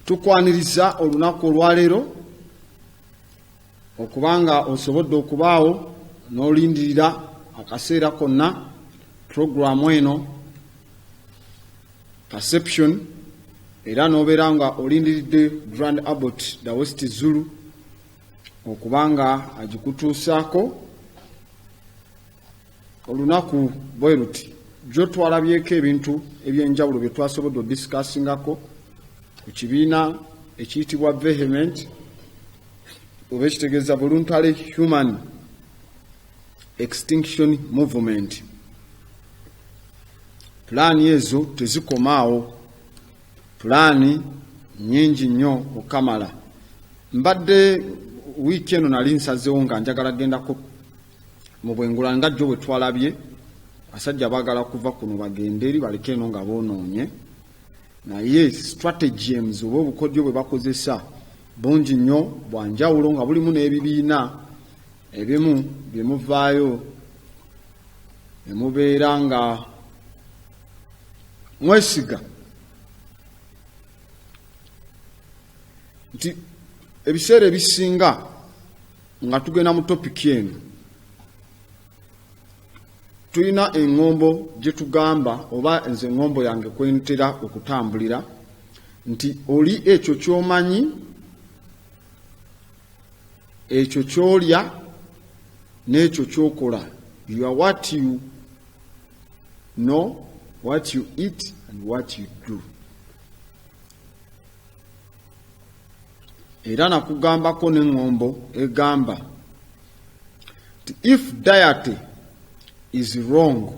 tukwaniriza olunaku olwaleero okubanga osobodde okubaawo n'olindirira akaseera konna programu eno Perception, era n'obeera nga olindiridde Grand Abbot Dawesti Zulu okubanga agikutuusaako. Olunaku bwe luti jo twalabyeko ebintu ebyenjawulo bye twasobodde odiscussingako ku kibiina ekiyitibwa Vehement oba ekitegeeza Voluntary Human Extinction Movement. Pulaani ezo tezikomaawo, pulaani nnyingi nnyo okamala. Mbadde wiiki eno nali nsazeewo nga njagala gendako mu bwengula nga jjo bwe twalabye basajja baagala kuva kuno bagende eri baleke eno nga boonoonye, naye stratagems oba obukodyo bwe bakozesa bungi nnyo bwa njawulo nga bulimu n'ebibiina ebimu bye muvaayo ne mubeera nga mwesiga nti ebiseera ebisinga nga tugenda mu topiki eno tulina eŋŋombo gye tugamba oba nze eŋŋombo yange kwentera okutambulira nti oli ekyo ky'omanyi, ekyo ky'olya n'ekyo ky'okola. You are what you know, what you eat and what you do. Era nakugambako n'eŋŋombo egamba if diet is wrong,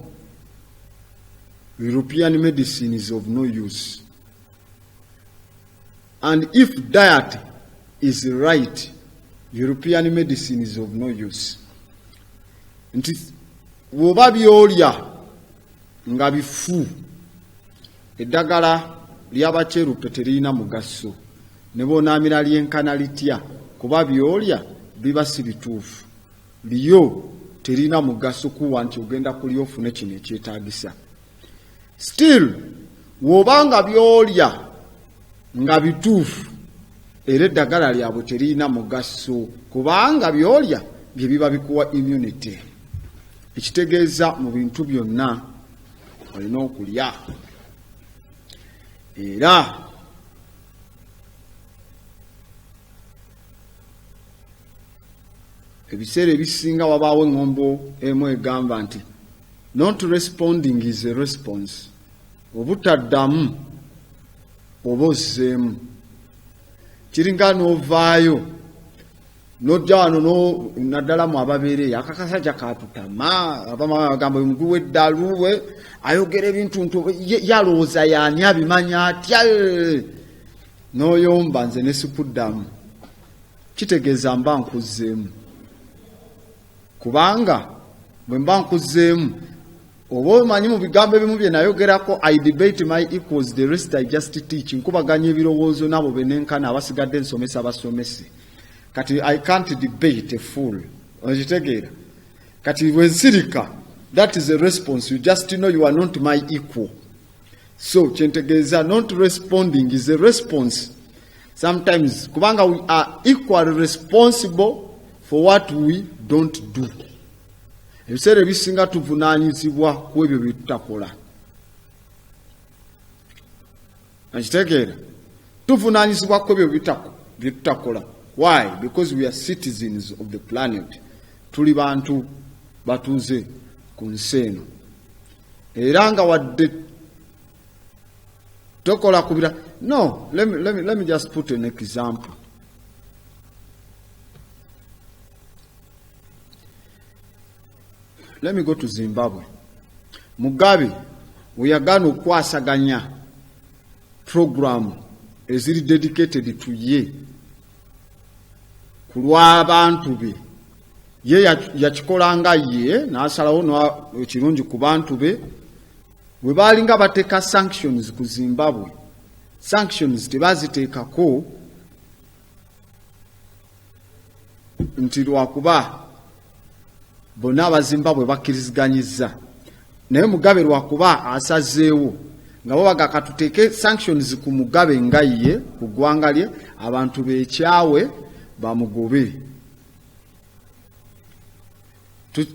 European medicine is of no use. And if diet is right, European medicine is of no use. Nti bw'oba by'olya nga bifu, eddagala ly'abakyeruppe teriyina mugaso, ne bw'onaamira lyenkana litya kuba by'olya biba si bituufu. Lyo terina mugaso kuwa nti ogenda kulya ofune kino ekyetaagisa. Still w'obanga by'olya nga bituufu era eddagala lyabwe terina mugaso kubanga by'olya bye biba bikuwa immunity. Ekitegeeza mu bintu byonna olina okulya. Era ebiseera ebisinga wabaawo eŋŋombo emu egamba nti not responding is a response. Obutaddamu oba ozzeemu. Kiringa n'ovaayo n'ojja wano naddala mu ababeereyo akakasajja katutama abamama bagamba omugulu w'eddalu we ayogera ebintu yalowooza yaani abimanya atya n'oyomba nze ne sikuddamu. Kitegeeza mba nkuzzeemu. Kubanga bwe mba nkuzzeemu oba omanyi mu bigambo ebimu bye nayogerako I debate my equals, the rest I just teach. Nkubaganya ebirowoozo nabo benenkana abasigadde nsomesa basomese. Kati I can't debate a fool. Okitegeera? Kati wensirika, that is a response. You just know you are not my equal. So kyentegeeza not responding is a response. Sometimes kubanga we are equally responsible for what we don't do. Ebiseera ebisinga tuvunaanyizibwa ku ebyo bye tutakola. Akitegeera? Tuvunaanyizibwa ku ebyo bye tutakola. Why? Because we are citizens of the planet. Tuli bantu batuuze ku nsi eno. Era nga wadde tokola kubira. No, let me just put an example. Let me go to Zimbabwe. Mugabe weyagaana okwasaganya program eziri dedicated to ye ku lw'abantu be. Ye yakikolanga ye n'asalawo ekirungi ku bantu be. Bwe baalinga bateeka sanctions ku Zimbabwe, sanctions tebaziteekako nti lwakuba bonna abazimbabwe bakkiriziganyizza. Naye Mugabe lwakuba asazeewo nga babaga katuteeke sanctions ku Mugabe nga ye ku ggwanga lye abantu beekyawe bamugobe.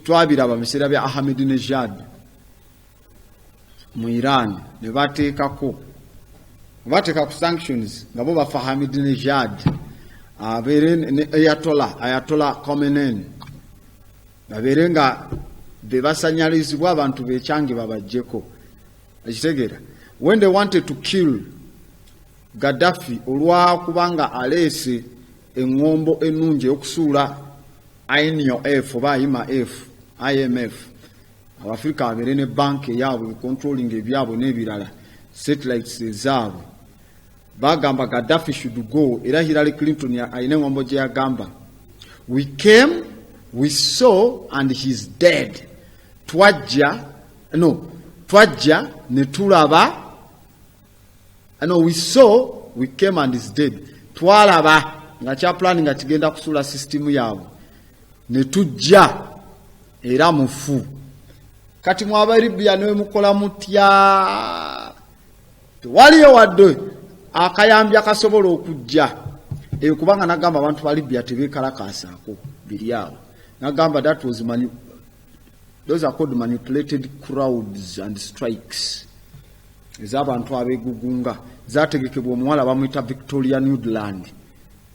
Twabiraba mu biseera bya Ahmadinejad mu Iran ne bateekako ku sanctions nga bo bafa Ahmadinejad abeere ne Ayatollah Khomeini babeere nga bebasanyalizibwa abantu beekyange babajjeko. Ekitegeera, when they wanted to kill Gaddafi olwa kubanga aleese engombo ennungi okusuula IMF oba IMF Abafrika babeere ne banki yaabwe controlling ebyabwe n'ebirala satellites ezaabwe bagamba Gaddafi should go. Era Hillary Clinton alina engombo gye yagamba, we came, we saw, and he's dead. Twajja ne tulaba. We saw, we came, and he's dead. Twalaba nga kya planning nga kigenda kusula system yaabwe ne tujja era mufu. Kati mwaba Libya ne mukola mutya, tewaliyo wadde akayambi akasobola okujja kubanga nagamba abantu ba Libya tebeekalakasaako biri awo. Nagamba that was those are called manipulated crowds and strikes. Ez'abantu abeegugunga zategekebwa omuwala bamuyita Victoria Nuland,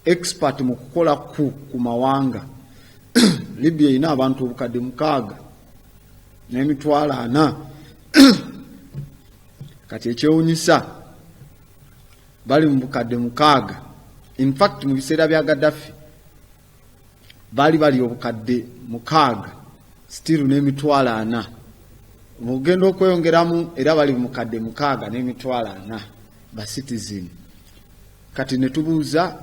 expert mu kukola ku mawanga. Libya ina abantu obukadde 6 n'emitwalo 4. Kati ekyewunyisa bali mu bukadde 6. In fact mu biseera bya Gaddafi bali obukadde 6 still n'emitwalo 4. Mugenda okweyongeramu era bali mu bukadde 6 n'emitwalo 4 ba citizen. Kati ne tubuuza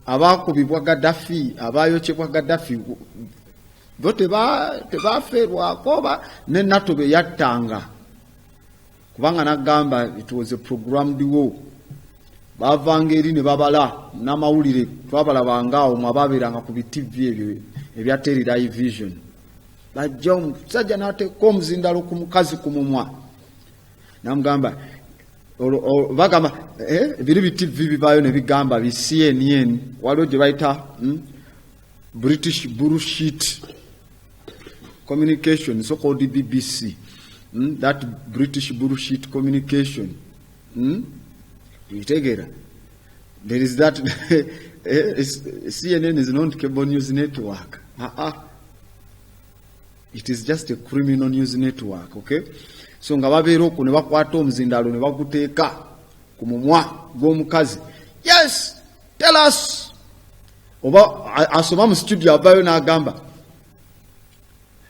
abakubibwa Gaddafi, abayokyebwa Gaddafi bo tebaferwako ba ne NATO be yattanga kubanga nagamba it was a programmed war. Bavanga eri ne babala n'amawulire twabalabangaawo mwababeeranga ku TV ebyo ebya television. Bajja omusajja n'ateeka omuzindalo ku mukazi ku mumwa namugamba bagamba biri TV bibaayo ne bigamba bi CNN waliwo gye bayita British bullshit communication, so called the BBC. That British bullshit communication. You take it. There is that CNN is not cable news network. It is just a criminal news network, okay? So nga babeera okwo ne bakwata omuzindalo ne baguteeka ku mumwa gw'omukazi. Yes, tell us. Oba asoma mu studio avayo n'agamba,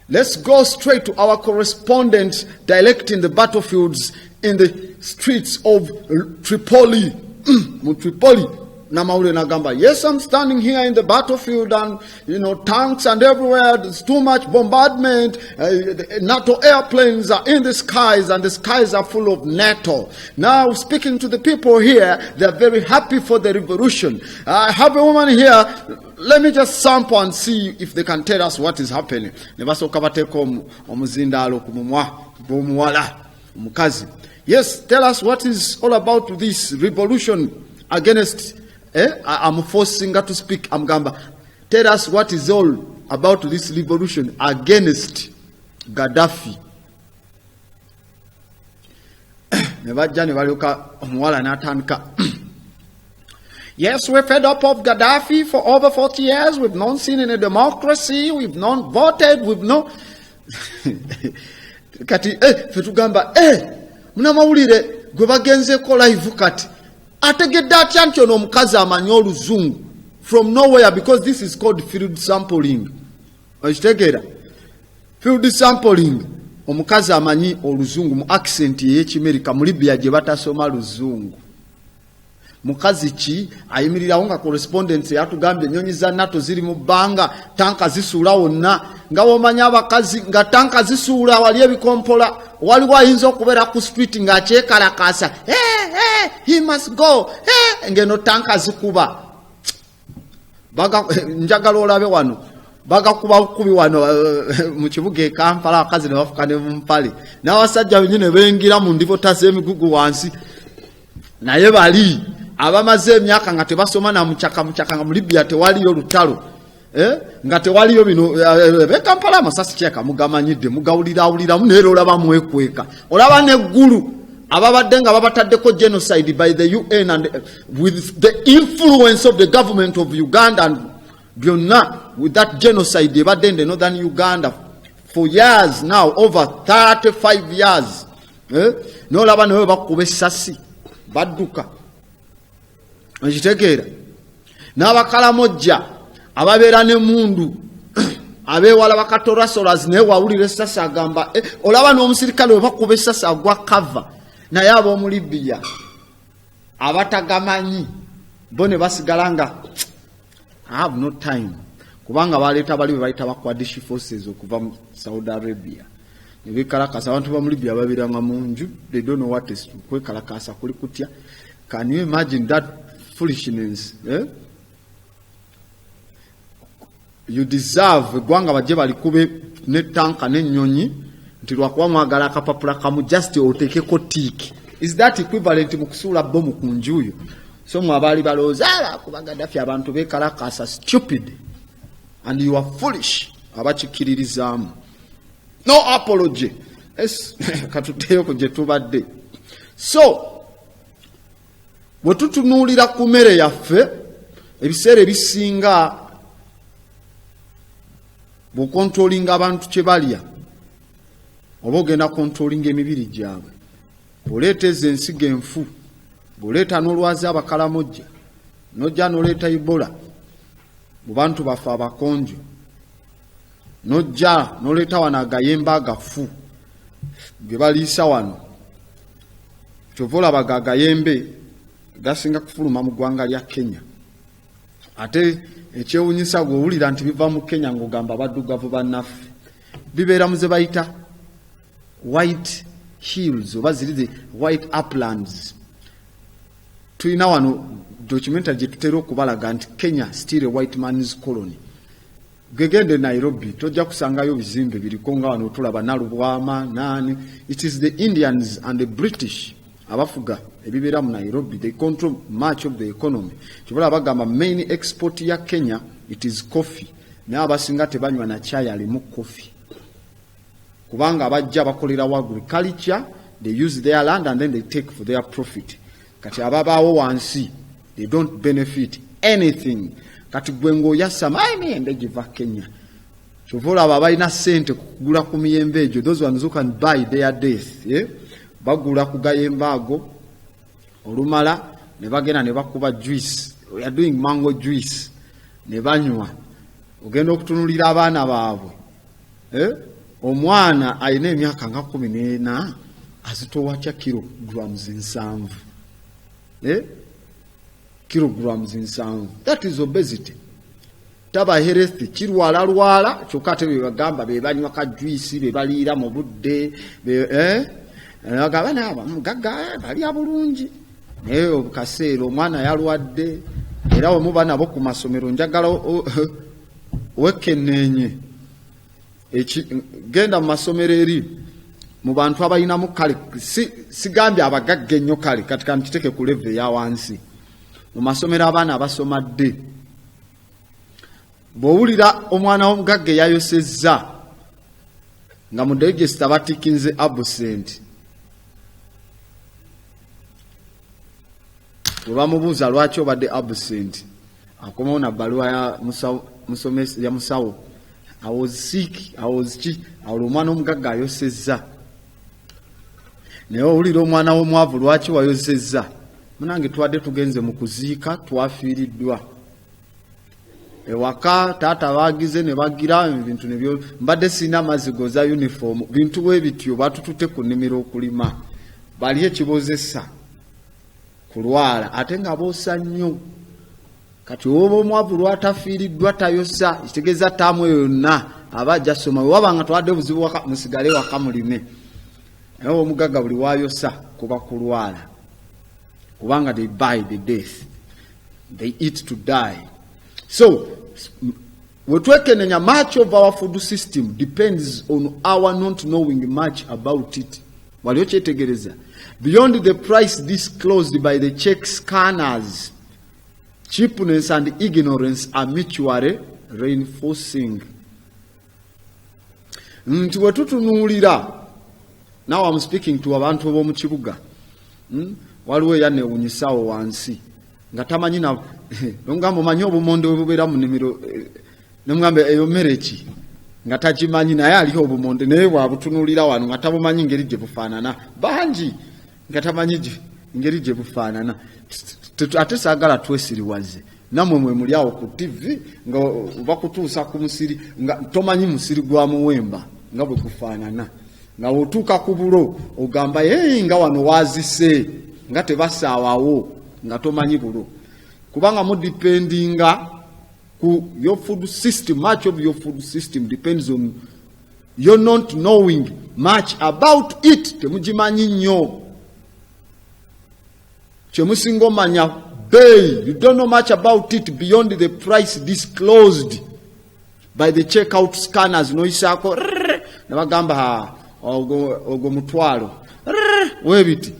let's go straight to our correspondent directing the battlefields in the streets of Tripoli. Tripoli. Namawule nagamba, yes, I'm standing here in the battlefield and, tanks and everywhere. There's too much bombardment. NATO airplanes are in the skies and the skies are full of NATO. Now, speaking to the people here, they're very happy for the revolution. I have a woman here. Let me just sample and see if they can tell us what is happening. Yes, tell us what is all about this revolution against. I'm forcing her to speak. Amgamba, tell us what is all about this revolution against Gaddafi. Yes, we're fed up of Gaddafi for over 40 years. We've not seen any democracy. We've not voted. We've not. Kati, fetugamba, munamawulire gwe bagenzeko live kati. Ategedde atya nti ono omukazi amanyi oluzungu from nowhere, because this is called field sampling. Okitegeera? Field sampling. Omukazi amanyi oluzungu mu accent y'Ekimerika mu Libya gye batasoma luzungu. Mukazi ki ayimirirawo nga correspondence yatugambye ennyonyi za NATO ziri mu bbanga, tanka zisuula wonna. Nga womanya abakazi nga tanka zisuula wali ebikompola, waliwo ayinza okubeera ku street ng'akyekalakasa, he must go, ngeno tanka zikuba. Njagala olabe wano bagakuba kubi wano mu kibuga e Kampala akazi ne bafuka ne mu mpale n'abasajja benyine bengira mu ndibota z'emigugu wansi naye bali abamaze emyaka nga tebasoma na muchaka nga mu Libya tewaliyo lutalo nga tewaliyo bino be Kampala amasasi kyeka mugamanyidde mugawulira munero olaba mwekweka olaba neggulu ababadde nga babataddeko genocide by the UN and with the influence of the government of Uganda and byonna with that genocide ebadde in the northern Uganda for years now, over 35 years. N'olaba nawe bakuba essasi badduka ekitegeera n'abakalamojja ababeera n'emmundu abeewala bakatorasolas naye wawulira essasi agamba olaba n'omusirikale we bakuba essasi agwa kava naye ab'omu Libya abatagamanyi bo ne basigala nga I have no time kubanga baleeta bali be bayita Kurdish forces okuva mu Saudi Arabia ne bekalakasa abantu ba mu Libya babiranga mu nju they don't know what is kwekalakasa kuli kutya. Can you imagine that foolishness? You deserve gwanga bajje balikube ne tanka ne nyonyi nti lwakuba mwagala akapapula kamu just otekeko tiki. Is that equivalent mu kusula bomu ku njuyo? So mwabali balooza kuba Gaddafi abantu bekalakasa stupid and you are foolish abakikiririzaamu. No apology. Katuteyo ku gye tubadde. So bwe tutunuulira ku mmere yaffe ebiseera ebisinga bw'okontrolinga abantu kye balya oba ogenda kontrolinga emibiri gyabwe bw'oleeta ezo ensigo enfu bw'oleeta n'olwazi abakalamojja n'ojja n'oleeta Ebola mu bantu baffe abakonjo n'ojja n'oleeta wano agayembe agafu ge baliisa wano kyova olabaga agayembe gasinga kufuluma mu ggwanga lya Kenya. Ate ekyewunyisa gw'owulira nti biva mu Kenya ng'ogamba baddugavu bannaffe bibeera mu ze bayita white hills oba ziri white uplands. Tulina wano documentary gye tutera okubalaga nti Kenya still a white man's colony. Gegende Nairobi tojja kusangayo bizimbe biriko nga wano tulaba Nalubwama nani. It is the Indians and the British abafuga ebibeera mu Nairobi. They control much of the economy. Kibula bagamba main export ya Kenya it is coffee. Naye abasinga tebanywa na chai alimu coffee. Kubanga abajja bakolera wa agriculture, they use their land and then they take for their profit. Kati ababaawo wansi they don't benefit anything. Kati gwe ng'oyasama emiyembe giva Kenya. Kyova olaba abalina ssente kugula ku miyembe egyo, those ones who can buy their death. Bagula ku gayembe ago olumala ne bagenda ne bakuba juice. We are doing mango juice ne banywa. Ogenda okutunulira abaana baabwe omwana alina emyaka nga 14 azitowa kya kilograms 7. Kilograms 7. That is obesity. Taba healthy kirwala kyokka ate be bagamba be banywa ka juice be baliira mu budde agaba nabo mugagga bali abulungi naye obukaseera omwana yalwadde era we muba nabo ku masomero njagala wekenenye genda mu masomero eri mu bantu abalinamu kale sigambye abagagga ennyo kale kati kantiteke ku level ya wansi mu masomero abaana abasoma dde bw'owulira omwana w'omugagga yayosezza nga mu digesta batikinze absent bwe bamubuuza lwaki obadde absent akomawo na bbaluwa ya musawo I was sick, I was ki awo omwana omugagga ayosezza naye owulira omwana w'omwavu lwaki wayosezza munange twadde tugenze mu kuziika twafiiriddwa ewaka taata baagize ne bagira ebintu nebyo mbadde sina mazzi goza uniform bintu bwe bityo batutute ku nnimiro okulima bali ekibozesa kulwala ate nga boosa nnyo kati oba omwavu lwatafiiriddwa tayosa kitegeeza taamu yonna aba ajja soma wabanga twadde buzibu musigale waka mulime naye omugagga buli wayosa kuba kulwala kubanga they buy the death, they eat to die. So wetwekenenya much of our food system depends on our not knowing much about it. Waliyo kyetegereza. Beyond the price disclosed by the check scanners, cheapness and ignorance are mutually reinforcing. Nti wetutunuulira, now I'm speaking to abantu b'omu kibuga. Waliwo yanewunyisawo wansi nga tamanyi na ngamba omanyi obumonde obubeera mu nnimiro nemugamba eyo mmere ki nga takimanyi naye aliho obumonde naye bwabutunuulira wano nga tabumanyi ngeri gye bufaanana bangi nga tamanyi ngeri gye bufaanana. Ate saagala twesiriwaze namwe mwe muli awo ku TV nga bakutuusa ku musiri nga tomanyi musiri gwa muwemba nga bwe gufaanana nga otuuka ku bulo ogamba nga wano waazise nga tebasaawawo nga tomanyi bulo kubanga mudipendinga ku your food system. Much of your food system depends on your not knowing much about it. Temujimanyi nnyo kyemusinga omanya bay. You don't know much about it beyond the price disclosed by the checkout scanners. Noyisaako nabagamba ogwo mutwalo webiti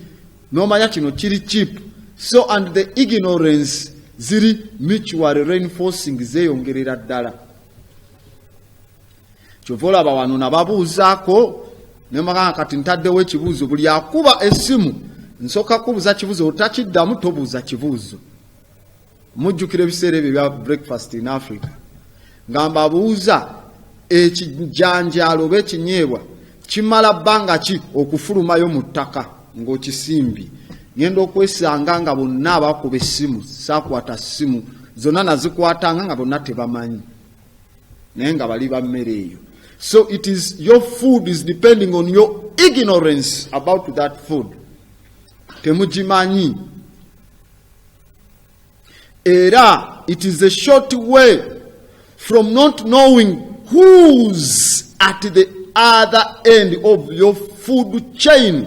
nomanya kino kiri cheap. So and the ignorance ziri mutually reinforcing zeyongerera ddala. Kyovola bawano nababuuzaako nemaganga kati ntaddewo ekibuuzo buli akuba essimu nsooka kubuuza kibuuzo otakiddamu tobuuza kibuuzo. Mujjukira ebiseera ebyo bya breakfast in Africa ngamba abuuza ekijanjaalo oba ekinyeebwa kimala bbanga ki okufulumayo mu ttaka ng'okisimbye. Ngenda okwesanga nga bonna abakuba essimu saakwata ssimu zonna nazikwatanga nga bonna tebamanyi naye nga bali ba mmere eyo. So it is your food is depending on your ignorance about that food. Temugimanyi. Era it is a short way from not knowing who's at the other end of your food chain,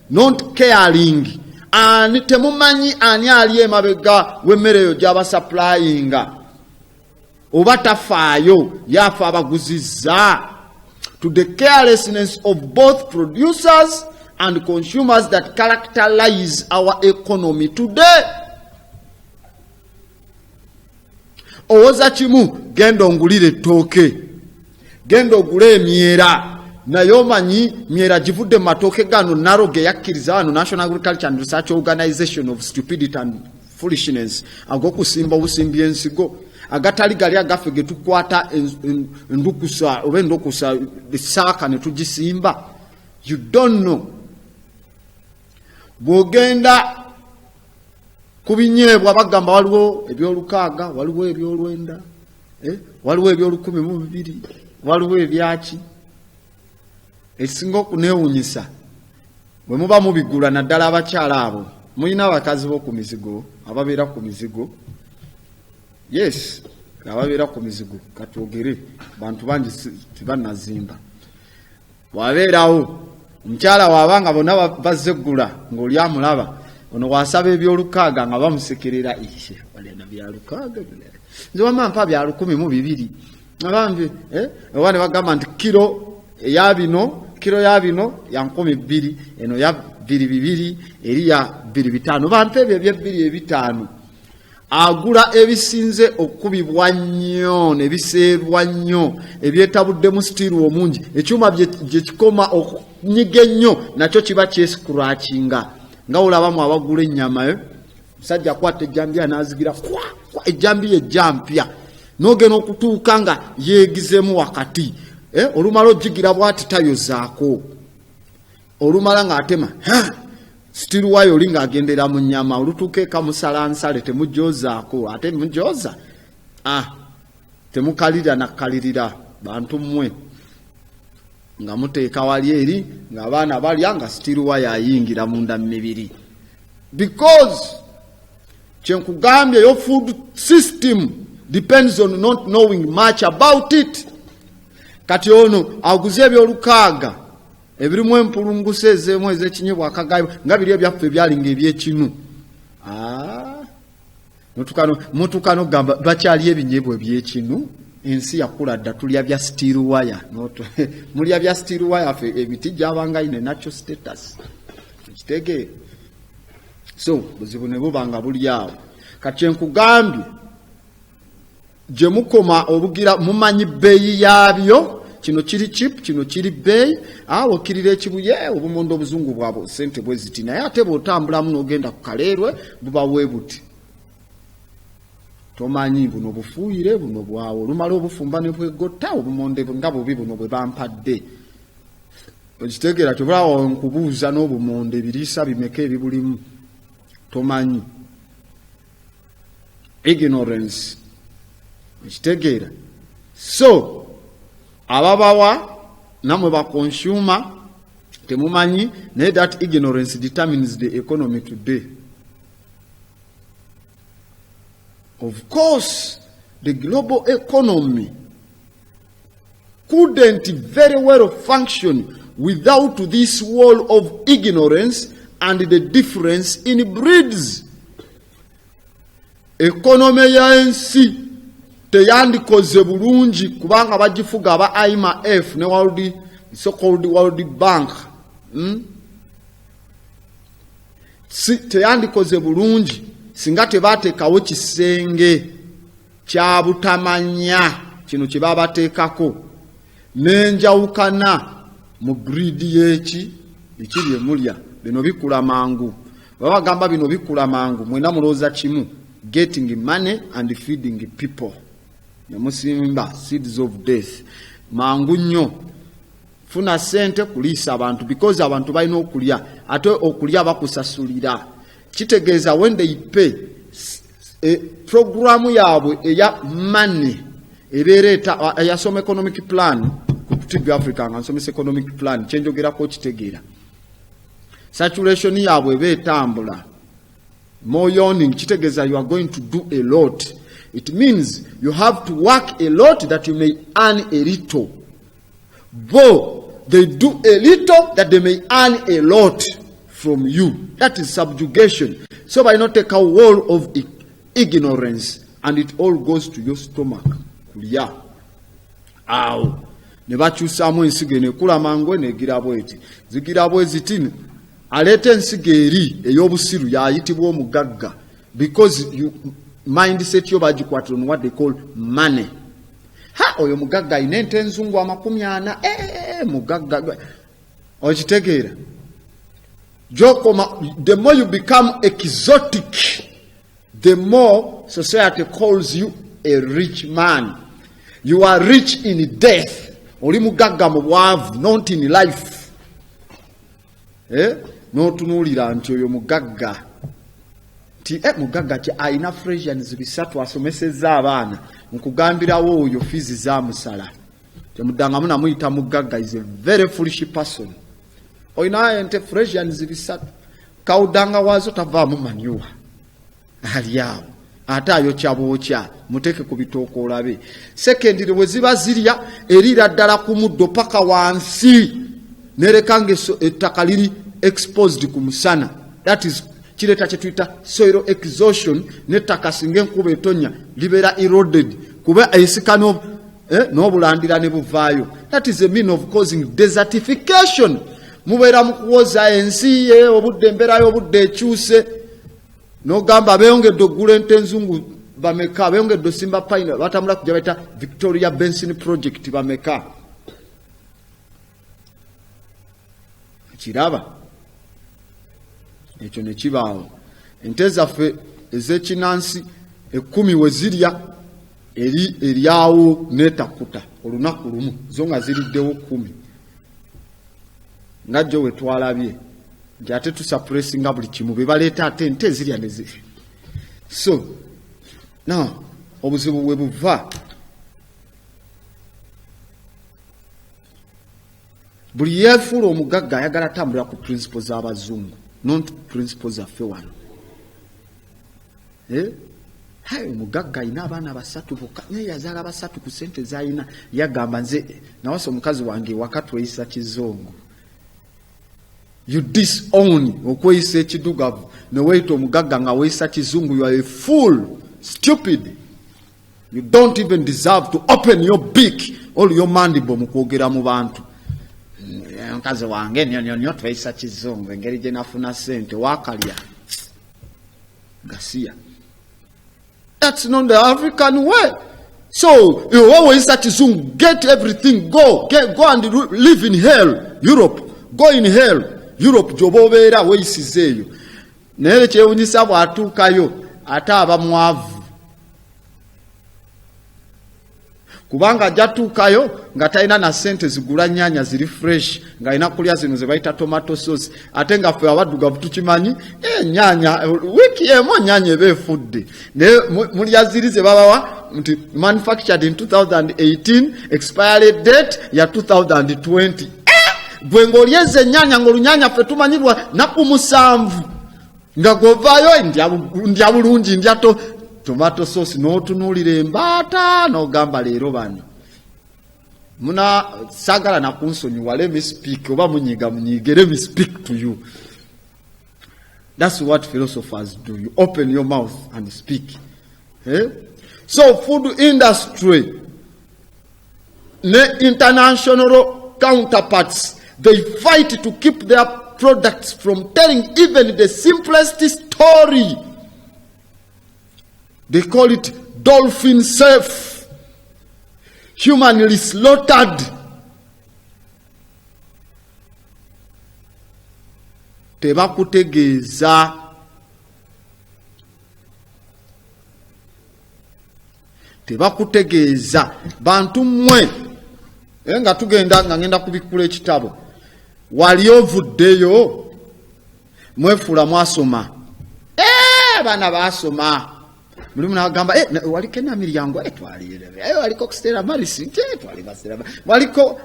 not caring. Ani temumanyi ani ali emabega w'emmere eyo gy'aba supplyinga oba tafaayo yafa abaguzizza. To the carelessness of both producers and consumers that characterize our economy today. Owoza kimu genda ongulire ettooke, genda ogule emyera naye omanyi myera givudde mu matooke gano Naroge yakkiriza wano National Agriculture and Research Organization of Stupidity and Foolishness ag'okusimba obusimbi ensigo agatali gali agaffe ge tukwata endukusa oba endukusa esaaka ne tugisimba. You don't know. Bw'ogenda ku binyeebwa bagamba waliwo ebyolukaaga, waliwo ebyolwenda, waliwo ebyolukumi waliwo ebyaki. Ekisinga okuneewunyisa bwe muba mubigula naddala abakyala abo mulina abakazi b'oku mizigo ababeera ku mizigo. Yes, ababeera ku mizigo katwogere bantu bangi tebannazimba. Wabeerawo omukyala waabanga bonna bazeggula ng'oli amulaba ono wasaba ebyolukaaga nga bamusekerera walena byalukaaga nze wamma mpa bya 1,200 abambi oba ne bagamba nti kiro ya bino ya 2,000 eno ya 2,200 eri ya 2,500 bampe ebyo ebye-2,500 agula ebisinze okubibwa nnyo ne biseebwa nnyo ebyetabuddemu stiiru omungi ekyuma gye kikoma okunyiga ennyo nakyo kiba kyescratchinga nga olabamu abagula ennyama musajja akwata ejjambiya n'azigira ejjambiya ejja mpya n'ogenda okutuuka nga yeegizemu wakati olumala ogigira bwati tayozaako olumala ng'atema stiru wayo oli ng'agendera mu nnyama olutuuka ekamusalansale temugyozaako ate mugyoza temukalira nakkalirira bantu mmwe nga muteeka wali eri ng'abaana balya nga stiru wayo ayingira munda mu mibiri. Because kyenkugambye your food system depends on not knowing much about it. Kati ono aguze ebyolukaaga ebirimu empulungusa ezeemu ez'ekinyebwa akagayo nga biri ebyaffe byalinga ebyekinu. Mutukano gamba bakyali ebinyebwa ebyekinu ensi yakula dda tulya bya steel wire mulya bya steel wire fe emiti gyabanga ine natural status kitege so buzibu ne bubanga buli awo kati nkugambye gye mukoma obugira mumanyi bbeeyi yabyo kino kiri cheap kino kiri bbeeyi awo kirira ekibuye obumondo obuzungu bwabo sente bwe ziti naye ate bw'otambulamu n'ogenda ku kaleerwe buba bwe buti tomanyi buno bufuuyire buno bwawo olumala obufumba ne bwegotta obumonde nga bubi buno bwe bampadde okitegeera tobulawo nkubuuza n'obumonde biriisa bimeka ebibulimu tomanyi ignorance okitegeera so ababawa namwe ba consumer temumanyi naye that ignorance determines the economy today. Of course, the global economy couldn't very well function without this wall of ignorance and the difference in breeds. Economy ya ensi teyandikoze bulungi kubanga bagifuga aba IMF ne World so-called World Bank. Teyandikoze bulungi singa tebateekawo kisenge kya butamanya kino kye babateekako n'enjawukana mu breed y'eki ekiri emulya bino bikula mangu babagamba bino bikula mangu mwena mulooza kimu getting money and feeding people nemusimba seeds of death mangu nnyo funa sente kuliisa abantu because abantu balina okulya ate okulya bakusasulira kitegeeza when they pay programu yaabwe eya money ebeereta eyasoma economic plan ku TB Africa nga nsomesa economic plan kyenjogerako kitegeera saturation yaabwe beetambula more yawning kitegeeza you are going to do a lot. It means you have to work a lot that you may earn a little. But they do a little that they may earn a lot from you. That is subjugation. So by not take a wall of ignorance and it all goes to your stomach. Yeah. Ow. Nebakyusamu ensige nekula mangwe negira bweti. Zigira bwezitini. Alete ensige eri ey'obusiru yayitibwa omugagga because you mindset yo bagikwatira on what they call money. Ha oyo mugagga ine ente enzungu 40 mugagga okitegeera jokoma. The more you become exotic, the more society calls you a rich man. You are rich in death. Oli mugagga mu bwavu, not in life. N'otunuulira nti oyo mugagga ti mugagga ki alina Frisians bisatu asomesezza abaana nkugambirawo oyo fizi zaamusala temuddangamu namuyita mugagga is a very foolish person. Oyina ente Frisians bisatu kawudanga waazo tavaamu manure ali awo ate ayokya bwokya muteeke ku bitooka olabe. Secondly, bwe ziba zirya erira ddala ku muddo paka wansi nerekanga ettaka liri exposed ku musana. That is kireta kye tuyita soil exhaustion. Nettaka singa enkuba etonya libeera eroded kuba eyisika n'obulandira ne buvaayo. That is a mean of causing desertification. Mubeera mu kuwoza ensi ye obudde embeera y'obudde ekyuse n'ogamba beeyongedde oggula ente enzungu bameka, beeyongedde osimba pine batambula kujja bayita Victoria Basin Project bameka. Kiraba ekyo ne kibaawo. Ente zaffe ez'ekinansi 10 we zirya eryawo n'etakuta olunaku lumu zo nga ziriddewo 10 nga jjo we twalabye nti ate tusuppressinga buli kimu be baleeta ate ente ezirya ne ziri. So now obuzibu bwe buva buli yeefuula omugagga ayagala tambulira ku principles z'abazungu not principles zaffe wano. Omugagga alina abaana 3 bokka naye yazaala 3 ku sente z'alina yagamba nze nawasa omukazi wange waka tweyisa kizungu. You disown okweyisa ekidugavu ne weeyita omugagga nga weeyisa kizungu. You are a fool, stupid. You don't even deserve to open your beak or your mandible mukwogera mu bantu. Nkazi wange nyo twesa kizungu engeri gye nafuna sente wakalya gasiya. That's not the African way. So you always say kizungu, get everything, go and live in hell. Europe, go in hell. Europe jobobeera weeyisizeeyo. Naye kyewunyisa bw'atuukayo ate aba mwavu. Kubanga jatuukayo nga talina na sente zigula nnyanya ziri fresh nga alina kulya zino ze bayita tomato sauce ate nga ffe abaddugavu tukimanyi nnyanya wiiki emu nnyanya eba efudde naye mulya ziri ze babawa nti manufactured in 2018 expiry date ya 2020 gwe ng'olyeza ennyanya ng'olunyanya ffe tumanyirwa naku 7 nga govaayo ndya bulungi ndya tomato sauce n'otunuulira embaata n'ogamba leero bano muna sagala na kunsonyiwa, let me speak oba munyiige, let me speak to you. That's what philosophers do. You open your mouth and speak. So food industry, the international counterparts, they fight to keep their products from telling even the simplest story. They call it dolphin safe, humanly slaughtered. Tebakutegeeza. Tebakutegeeza. Bantu mmwe. Nga tugenda nga ngenda kubikula ekitabo. Wali ovuddeyo. Mwefuula mwasoma. Bana basoma. Mulimu n'agamba waliko enamiryango twalire waliko Stella Marisi twali Stella waliko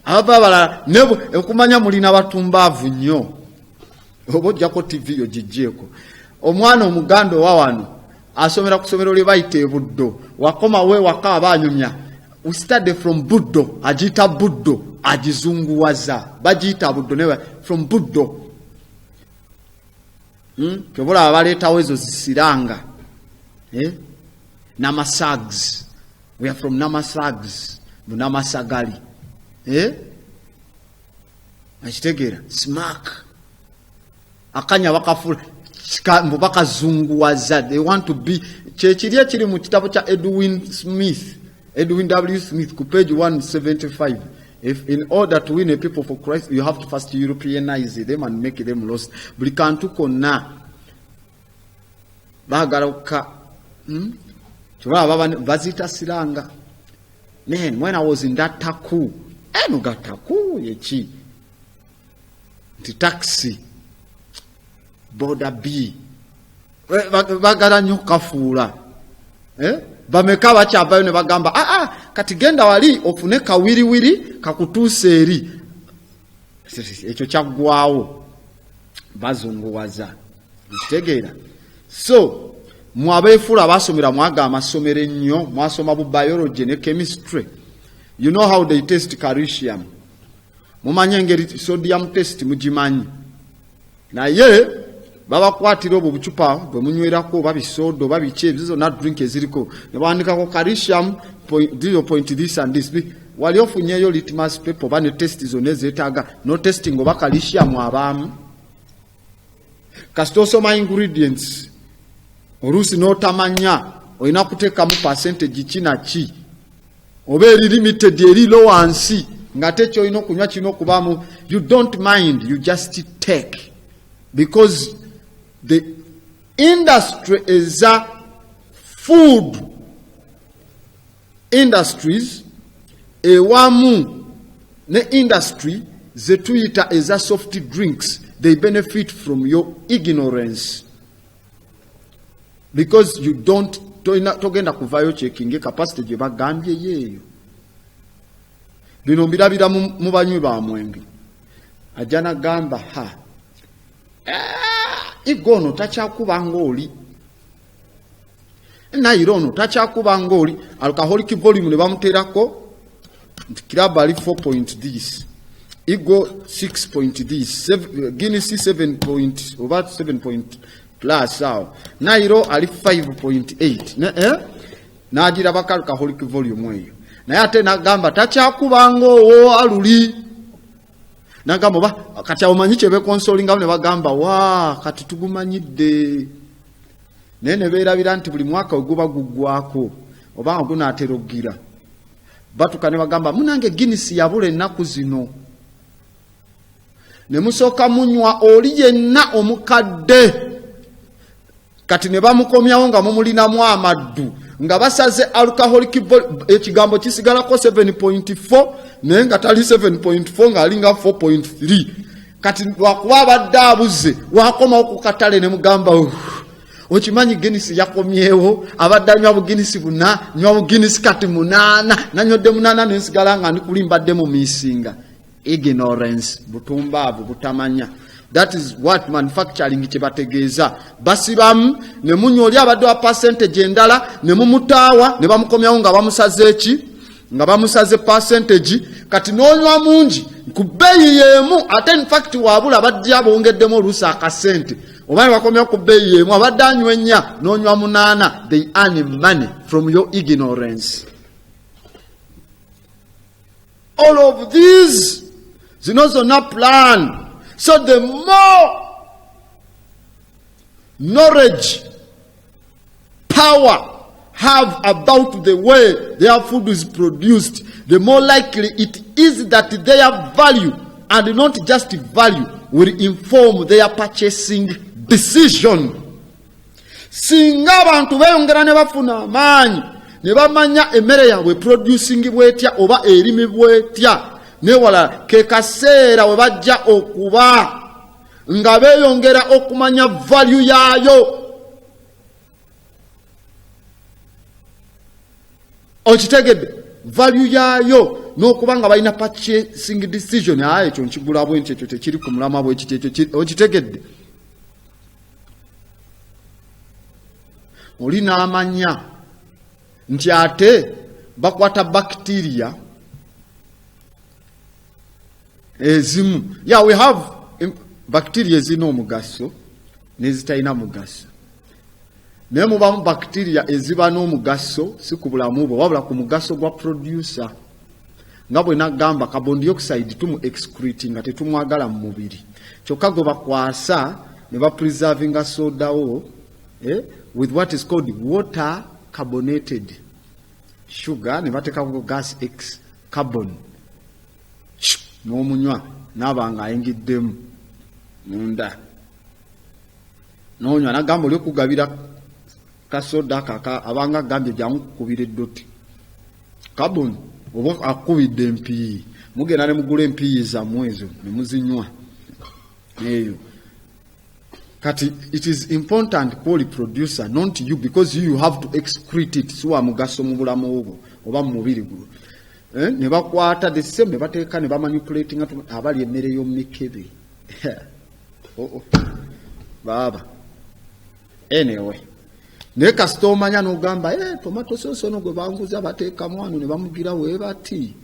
ababala nebo okumanya mulina batumbaavu nnyo obojjako TV yo gijjeeko omwana omuganda wa wano asomera ku somero lye bayita e Buddo wakoma we waka abanyumya we study from Buddo agita Buddo agizunguwaza bagiyita Buddo newe from Buddo kyobola abaleetawo ezo zisiranga Namasags. We are from Namasags. Namasagali. Achitegera. Smack. Akanya wakafula. Mbubaka zunguwaza. They want to be. Chiriya chiri mu kitabu cha Edwin W. Smith, ku page 175. If in order to win a people for Christ, you have to first Europeanize them and make them lost. Bulikantu konna. Bagala Vazita Silanga. Man, when I was in that taku, I no got taku, yechi. The taxi. Border B. Bagara nyukafura. Bameka bakyavayo ne bagamba, katigenda wali ofune kawiriwiri kakutuuse eri. Ekyo kyaggwawo. Bazunguwaza. Kitegeera. So, mwabeefula abasomera mwaga amasomero ennyo mwasoma bu biology ne chemistry. You know how they test calcium. Mumanye engeri sodium test mugimanyi. Naye babakwatira obwo bucupa bwe munywerako babisodo babiche ebizo na drink eziriko ne bandikako calcium 0.0 this and this. Wali ofunyeyo litmus paper bane test zone zetaaga no testing oba calcium abamu. Kasitosoma ingredients oluusi n'otamanya olina kuteekamu percentage kina ki oba eri limited eri low wansi nga tekyo olina okunywa kirina okubaamu. You don't mind, you just take, because the industry is a food industries ewamu ne industry zetuyita eza soft drinks. They benefit from your ignorance. Because you don't togenda kuvayo checking capacity gye bagambye yeeyo. Bino mbirabira mu banywi ba mwenge. Ajana gamba igono takyakuba ng'oli. Nairono takyakuba ng'oli. Alcoholic volume ne bamuteerako kiraba ali 4 point this. Igo 6 point this. Guinness 7 point over 7 point plus sao. Nairo ali 5.8. n'agiraba alcoholic volume eyo naye ate n'agamba takyakubanga owo aluli n'agamba oba kati omanyi kye bekonsolingawo ne bagamba wa kati tugumanyidde naye ne beerabira nti buli mwaka we guba guggwako oba nga gunaatera okugira batuka ne bagamba munange Guinness yabula ennaku zino ne musooka munywa oli yenna omukadde kati ne bamukomyawo nga mumulinamu amaddu nga basaze alcoholic ekigambo kisigalako 7.4 naye nga tali 7.4 nga alinga 4.3 kati lwakuba abadde abuze wakomawo ku katale ne mugamba okimanyi Guinness yakomyewo abadde anywa buginisi buna nywa buginisi kati 8 nanywedde 8 nensigala nga ndikulimbadde mu misinga ignorance butumbaavu butamanya. That is what manufacturing kyebategeeza basibamu ne munywa oli abadde wa percentage endala ne mumutaawa ne bamukomyawo nga bamusaze eki nga bamusaze percentage kati n'onywa mungi ku bbeeyi y'emu ate in fact waabula abadde abongeddemu oluusi akasente oba bakomyawo ku bbeeyi y'emu abadde anywa ennya n'onywa 8 they earn money from your ignorance. All of these zino zonna plan. So the more knowledge, power have about the way their food is produced, the more likely it is that their value, and not just value, will inform their purchasing decision. Singa abantu beyongera ne bafuna amaanyi ne bamanya emmere yaabwe producing bwetya oba erimi bwetya newala ke kaseera we bajja okuba nga beeyongera okumanya value yaayo. Okitegedde value yaayo n'okuba nga balina purchasing decision ekyo nkigula bwe nti ekyo tekiri ku mulama bwe ekyo okitegedde oli n'amanya nti ate bakwata bacteria ezimu we have bacteria ezina omugaso n'ezitalina mugaso naye mubamu bacteria eziba n'omugaso si ku bulamu bwo wabula ku mugaso gwa producer nga bwe nagamba carbon dioxide tumu excrete nga tetumwagala mu mubiri kyokka gwe bakwasa ne bapreservinga sodawo with what is called water carbonated sugar ne bateekako gas x carbon n'omunywa n'abanga ayingiddemu munda n'onywa nagamba oli okugabira kasoda kaka abanga agambye jamukubira eddoti carbon oba akubidde empiiyi mugenda ne mugula empiiyi zammwe ezo ne muzinywa eyo kati it is important kwoli producer not you because you have to excrete it siwa mugaso mu bulamu obwo oba mu mubiri gwo ne bakwata the same ne bateeka ne bamanipulating abali emmere y'omukebe baba anyway ne kasita omanya n'ogamba tomato sauce ono gwe banguza bateekamu wano ne bamugira weebati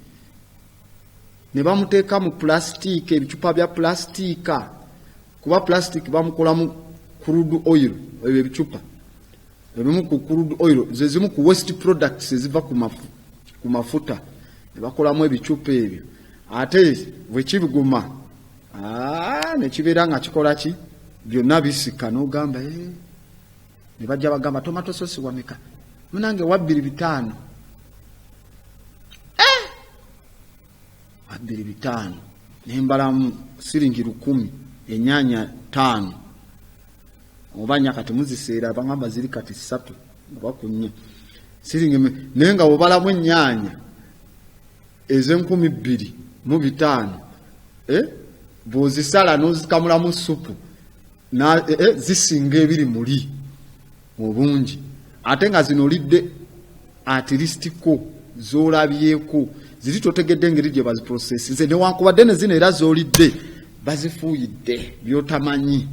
ne bamuteeka mu plastic ebicupa bya plastika kuba plastic bamukolamu crude oil ebyo ebicupa ebimu ku crude oil ze zimu ku waste products eziva ku mafuta ne bakolamu ebicupa ebyo ate bwe kibiguma ne kibeera nga kikola ki byonna bisika n'ogamba ne bajja bagamba tomato sauce wameka munange wa 2.5 2.5 nembalamu siringi 100 ennyanya 5 oba nyakati muziseera bangamba ziri kati 3 oba ku 4 siringi nenga obalamu ennyanya ez'$2,500 bw'ozisala n'ozikamulamu supu zisinga ebiri muli obungi ate nga zino olidde at least ko zoolabyeko ziri totegedde engeri gye baziprocessinze newankubadde ne zino era zoolidde bazifuuyidde by'otamanyi.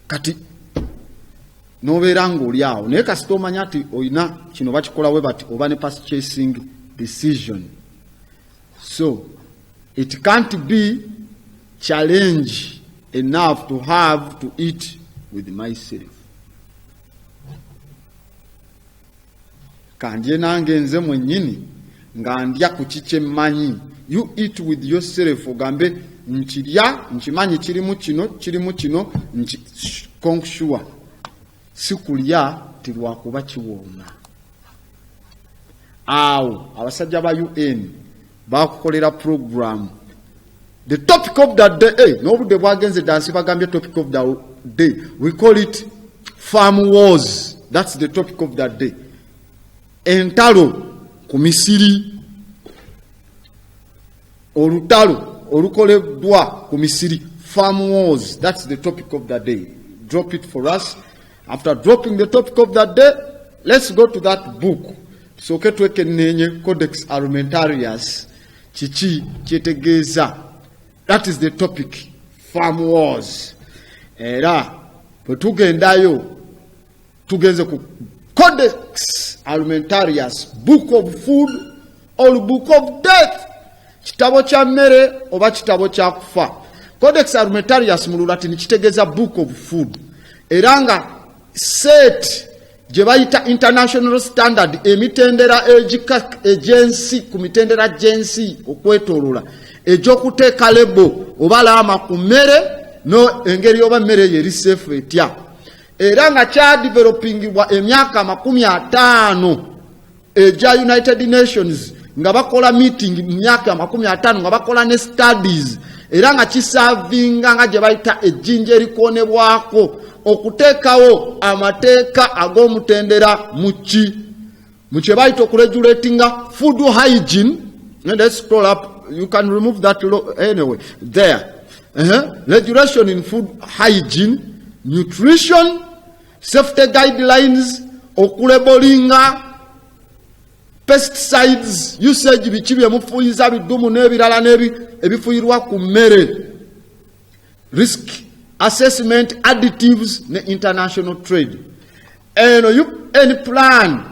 Kati n'obeera ng'oli awo naye kasita omanya nti olina kino bakikolawe bati oba ne purchasing decision. So it can't be challenge enough to have to eat with myself. Kandye nange nze mwennyini nga ndya ku kikyemanyi. You eat with yourself. Ogambe nkirya nkimanyi kirimu kino konksure. Si kulya tilwakuba kiwooma. Awo abasajja ba UN bakukolera program. The topic of that day, n'obudde bwagenze dansi bagambye topic of that day. We call it farm wars. That's the topic of that day. Entalo ku Misiri, olutalo olukoleddwa ku Misiri, farm wars. That's the topic of that day. Drop it for us. After dropping the topic of that day, let's go to that book. Soke twekenenye Codex Alimentarius chichi kyetegeeza. That is the topic, farm wars. Era bwe tugendayo tugenze ku Codex Alimentarius, book of food or book of death. Kitabo kya mmere oba kitabo kya kufa. Codex Alimentarius mu Lulatini kitegeeza book of food. Era nga set gye bayita international standard emitendera agency ku mitendera agency okwetoolola egy'okuteeka lebo oba laama ku mmere no engeri oba mmere yeri safe etya. Era nga kyadevelopingibwa emyaka 50 egya United Nations nga bakola meeting mu myaka 50 nga bakola ne studies. Era nga kisavinga nga gye bayita ejjinja erikoonebwako okuteekawo amateeka ag'omutendera mu kye bayita okuregulatinga food hygiene. Let's scroll up. You can remove that anyway. There. Regulation in food hygiene, nutrition, safety guidelines, okulebolinga, pesticides, usage biki byemufuyiza biddumu n'ebirala ebifuyirwa ku mmere, risk assessment, additives ne international trade. Any plan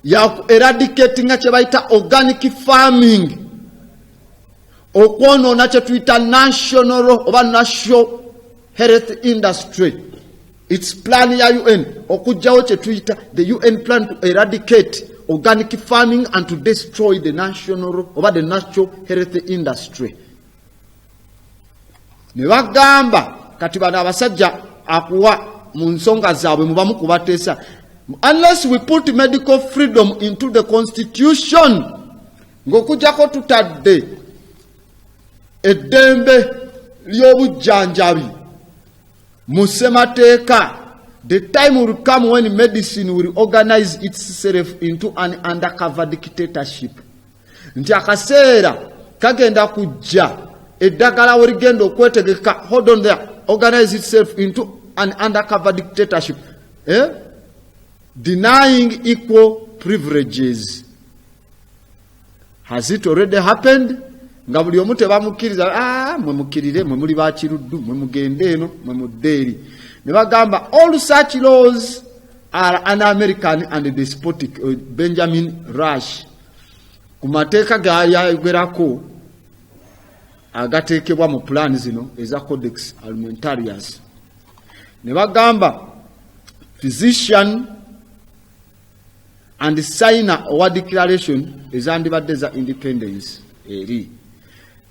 ya eradicating kye bayita organic farming, okwonoona kye tuyita national health industry. Its plan ya UN okujjawo kye tuyita the UN plan to eradicate organic farming and to destroy the natural health industry. Ne bagamba kati bano abasajja akuwa mu nsonga zaabwe mubamu kubateesa, unless we put medical freedom into the constitution, ng'okujjako tutadde eddembe ly'obujjanjabi mu ssemateeka, the time will come when medicine will organize itself into an undercover dictatorship. Nti akaseera kagenda kujja eddagala we ligenda okwetegeka, hold on there, organize itself into an undercover dictatorship, denying equal privileges. Has it already happened? Nga buli omu tebamukkiriza, mwe mukkirire, mwe muli bakiruddu, mwe mugende eno, mwe muddeeri. Ne bagamba all such laws are un-American and despotic. Benjamin Rush ku mateeka gayayogerako agateekebwa mu plan zino eza Codex Alimentarius. Ne bagamba physician and signer or declaration ezandibadde za independence eri.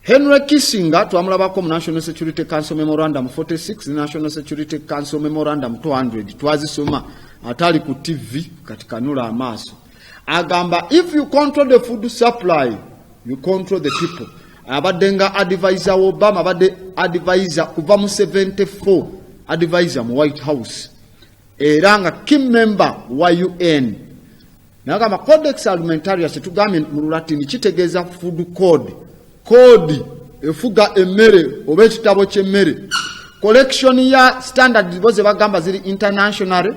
Henry Kissinger twamulabako mu National Security Council Memorandum 46, National Security Council Memorandum 200, twazisoma atali ku TV katika nula amaaso. Agamba if you control the food supply, you control the people. Abadde nga advisor Obama, abadde advisor kuva mu 74, advisor mu White House. Era nga key member wa UN. Nagamba Codex Alimentarius tugambe mu Lulatini kitegeeza food code. Code efuga emmere oba ekitabo ky'emmere. Collection ya standard boze bagamba ziri international.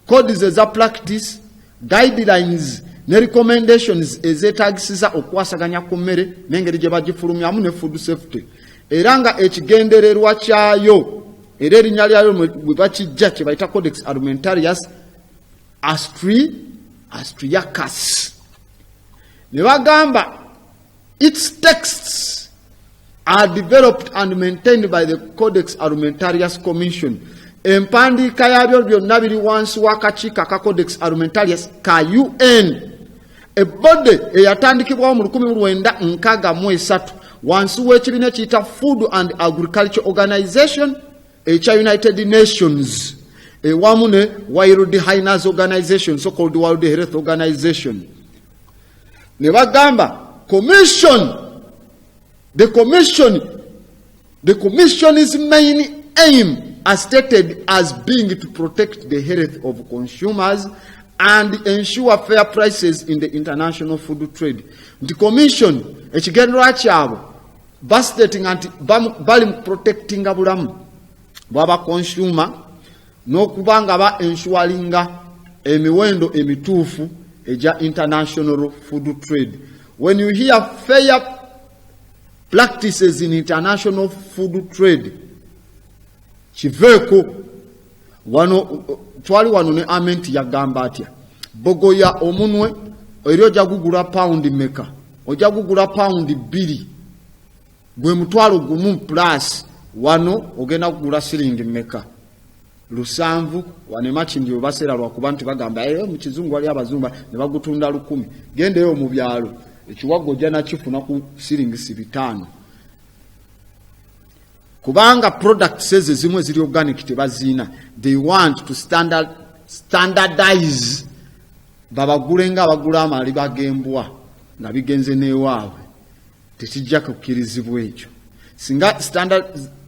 Codes eza practice, guidelines ne recommendations ezeetagisiza okwasaganya ku mmere n'engeri gye bagifulumyamu ne food safety. Era nga ekigendererwa kyayo era erinnya lyayo bwe bakijja kye bayita Codex Alimentarius Austriacus. Ne bagamba its texts are developed and maintained by the Codex Alimentarius Commission. Empandiika yabyo byonna biri wansi w'akakiiko aka Codex Alimentarius ka UN. Ebode eyatandikibwawo mu 1963 wansi w'ekibiina ekiyita Food and Agriculture Organization ekya United Nations ewamu ne World Health Organization, so called World Health Organization. Ne bagamba the commission's main aim as stated as being to protect the health of consumers and ensure fair prices in the international food trade. The commission ekigendera kyabo bastating anti bali protecting abulamu bwaba consumer n'okubanga ba ensuringa emiwendo emituufu eja international food trade. When you hear fair practices in international food trade, Chiveko wano twali wano ne amenti yagamba atya bogoya omunwe eri ojja kugula pound meka, ojja kugula pound 2 gwe mutwalo gumu plus wano ogenda kugula siringi meka 7 wane makindi obasera lwakuba nti bagamba mu kizungu ali abazumba ne bagutunda 10 gendeyo mu byalo ekiwago jana kifuna ku siringi 5 kubanga products ezimwe ziri organic tebazina. They want to standardize babagulenga abagula amali bagembwa nga bigenze newaabwe tekijja kukirizibwa ekyo singa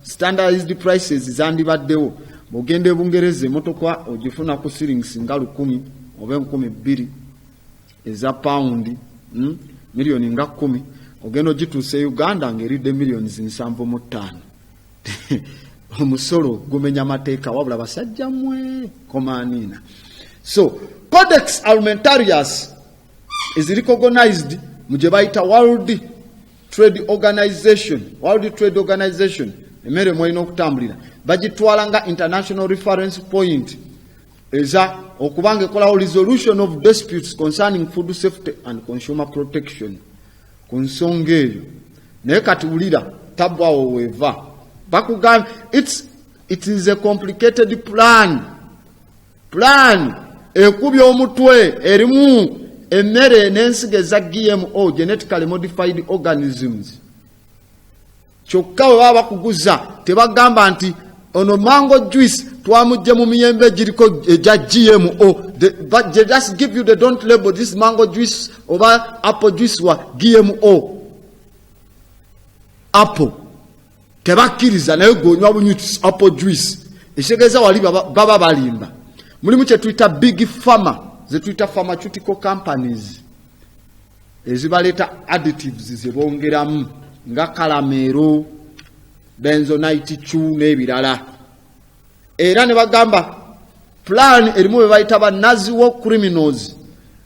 standardized prices zandibaddewo bogende Bungereza emotoka ogifuna ku siringi nga 10 oba 12 eza pound milioni nga 10 ogendo gituuse Uganda ngeridde milioni 7.5 omusolo gumenya mateeka wabula basajja mwe komanina. So Codex Alimentarius is recognized muje bayita World Trade Organization emere mwino okutambulira bagitwalanga international reference point eza okubanga ekola resolution of disputes concerning food safety and consumer protection ku nsonga eyo naye kati wulira tabwawo weva bakugamba it is a complicated plan ekubya omutwe erimu emmere n'ensigo eza GMO genetically modified organisms kyokka we baba bakuguza tebagamba nti ono mango juice twamujje mu miyembe giriko eja GMO they just give you, they don't label this mango juice oba apple juice wa GMO apple tebakiriza naye gonywa bunyuti apple juice eshegeza wali baba balimba mulimu kye tuita big pharma ze tuita pharmaceutical companies ezibaleta additives zebongeramu nga kalamero benzonite chu n'ebirala era ne bagamba plan erimu bebayita banazi wo criminals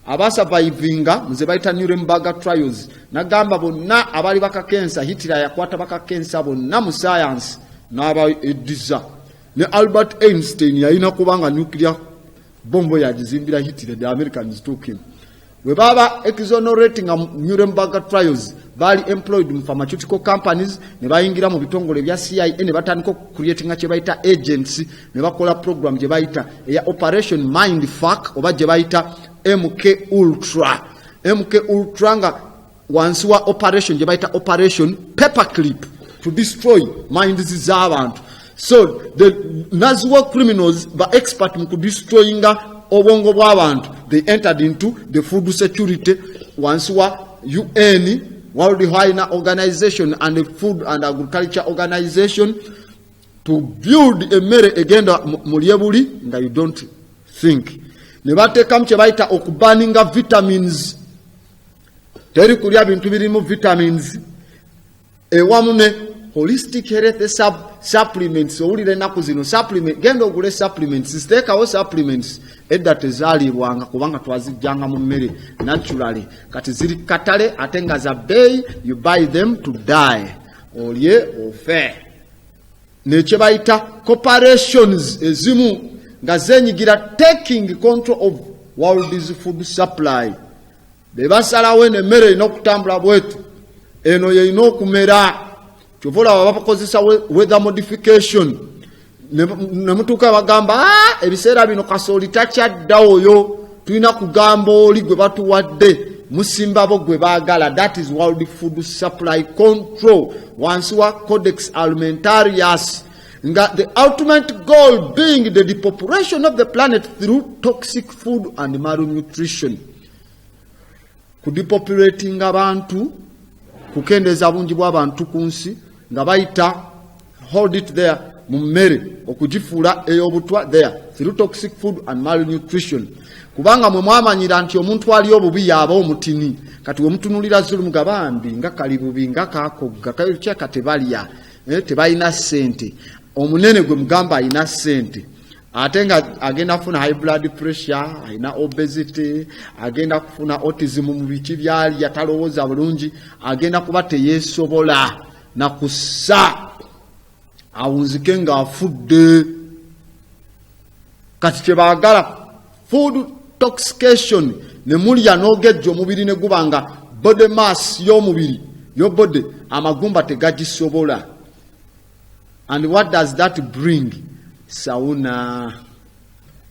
abasurvivinga muze bayita Nuremberg trials nagamba bonna abali bakakensa Hitler yakwata bakakensa bonna mu science n'aba ediza ne Albert Einstein yalina kubanga nuclear bombo yajizimbira Hitler, the Americans took him. We baba exonerating Nuremberg trials bali employed mu pharmaceutical companies ne bayingira mu bitongole bya CIA ne batandika creating a chebaita agency ne bakola program je bayita ya Operation Mindfuck oba je bayita MK Ultra nga wansi wa operation je bayita Operation Paperclip to destroy minds z'abantu. So the Nazi war criminals ba expert mu destroying obongo bw'abantu, they entered into the food security once wa UN, World Health Organization and the Food and Agriculture Organization to build a mere again muliebuli nga you don't think. Ne batekamu kye bayita okubaninga vitamins. Teri kulya bintu birimu vitamins. Ewamu ne holistic health supplements owulire ennaku zino supplement genda ogule supplements ziteekawo supplements edda tezaalibwanga kubanga twazijjanga mu mmere naturally kati ziri katale ate nga za bbeeyi you buy them to die olye ofe nekye bayita corporations ezimu nga zenyigira taking control of world's food supply be basalawo eno emmere erina okutambula bwetu eno yerina okumera kyovola bakozesa weather modification ne mutuuka bagamba ebiseera bino kasooli takyadda oyo tulina kugamba oli gwe batuwadde musimbabo gwe baagala. That is World Food Supply Control wansi wa Codex Alimentarius, nga the ultimate goal being the depopulation of the planet through toxic food and malnutrition. Kudepopulating abantu, kukendeza bungi bw'abantu ku nsi nga bayita hold it there mu mmere okugifuula ey'obutwa there through toxic food and malnutrition. Kubanga mwe mwamanyira nti omuntu ali obubi yaba omutini, kati omutunulira zulu mugabambi nga kali bubi nga kakogga kaya katebalya tebalina ssente, omunene gwe mugamba alina ssente ate nga agenda kufuna high blood pressure, alina obesity, agenda kufuna autism mu biki byali yatalowooza bulungi, agenda kuba teyeesobola na kussa awunzike ng'afudde. Kati kyebaagala food toxication, ne mulya n'ogejja omubiri ne gubanga body mass y'omubiri yo body amagumba tegagisobola. And what does that bring? Sauna.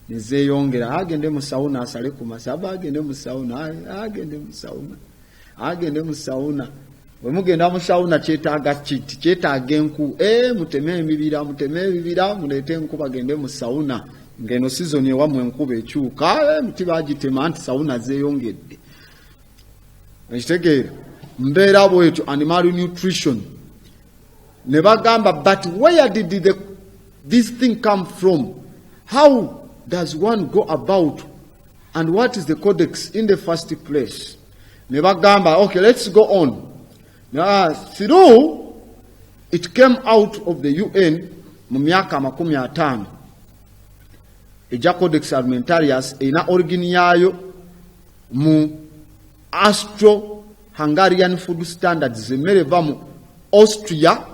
Nizeyongera agende mu sauna asale ku masaba, agende mu sauna, agende mu sauna, agende mu sauna. Bwe mugenda mu sauna kyetaaga kiti, kyetaaga enku. Muteme ebibira muleete enku bagende mu sauna. Ngeno season ewamu enkuba ekyuka emiti bagitema nti sauna zeeyongedde. Ekitegeera mbeera bwetyo and malnutrition. Ne bagamba, but where did this thing come from? How does one go about? And what is the codex in the first place? Ne bagamba, okay, let's go on. Now, through it came out of the UN mu myaka 50. Eja Codex Alimentarius ina origin yayo mu Austro-Hungarian food standards emmere va mu Austria,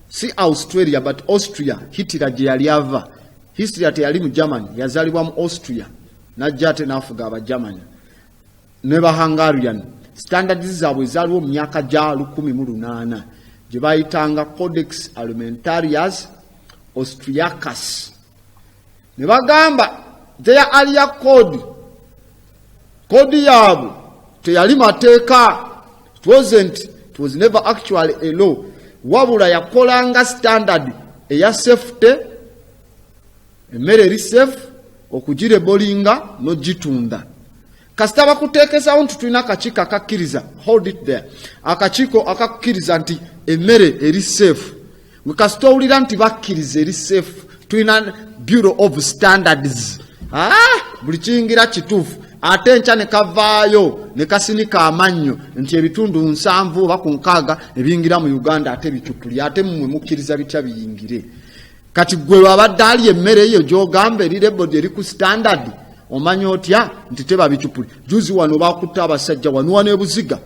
si Australia but Austria. Hitler gye yali ava. Hitler teyali mu Germany, yazalibwa mu Austria najja ate n'afuga aba Germany ne ba Hungarian. Standards zaabwe zaaliwo mu myaka gya 1800 gye bayitanga Codex Alimentarius Austriacus. Ne bagamba their earlier code yaabwe teyali mateeka. It was never actually a law, wabula yakolanga standard eya safety, emmere eri safe okugirebolinga n'ogitunda. Kasita bakuteekezawo nti tulina akakiiko akakkiriza, hold it there, akakiiko akakkiriza nti emmere eri safe. Nga kasita owulira nti bakkiriza eri safe, tulina Bureau of Standards. Buli kiyingira kituufu. Ate enkya ne kavaayo ne kasinika amannyo nti ebitundu 7 oba 6 ebiyingira mu Uganda ate bicupuli, ate mmwe mukkiriza bitya biyingire. Kati gwe wabadde ali emmere eyo gy'ogamba eri label eri ku standard, omanya otya nti teba bicupuli? Juzi wano bakutta abasajja wano e Buziga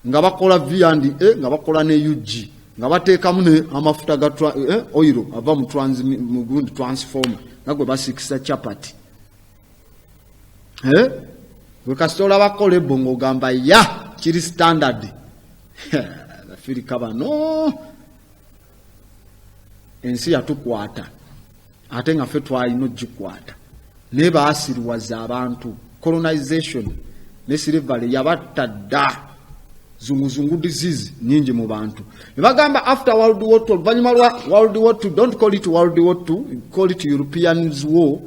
nga bakola V&A nga bakola ne UG nga bateekamu ne amafuta ga oil ava mu gundi transformer nga gwe basikisa chapati. Gwe kasitola bakola ebbo ng'ogamba ya kiri standard. Afirika bano ensi yatukwata ate nga ffe twalina ogikwata. Ne baasiriwaza abantu. Colonization ne slavery yabatta dda. Zunguzungu disease nyingi mu bantu. Ne bagamba after World War II, oluvannyuma lwa World War II, don't call it World War II, call it European War.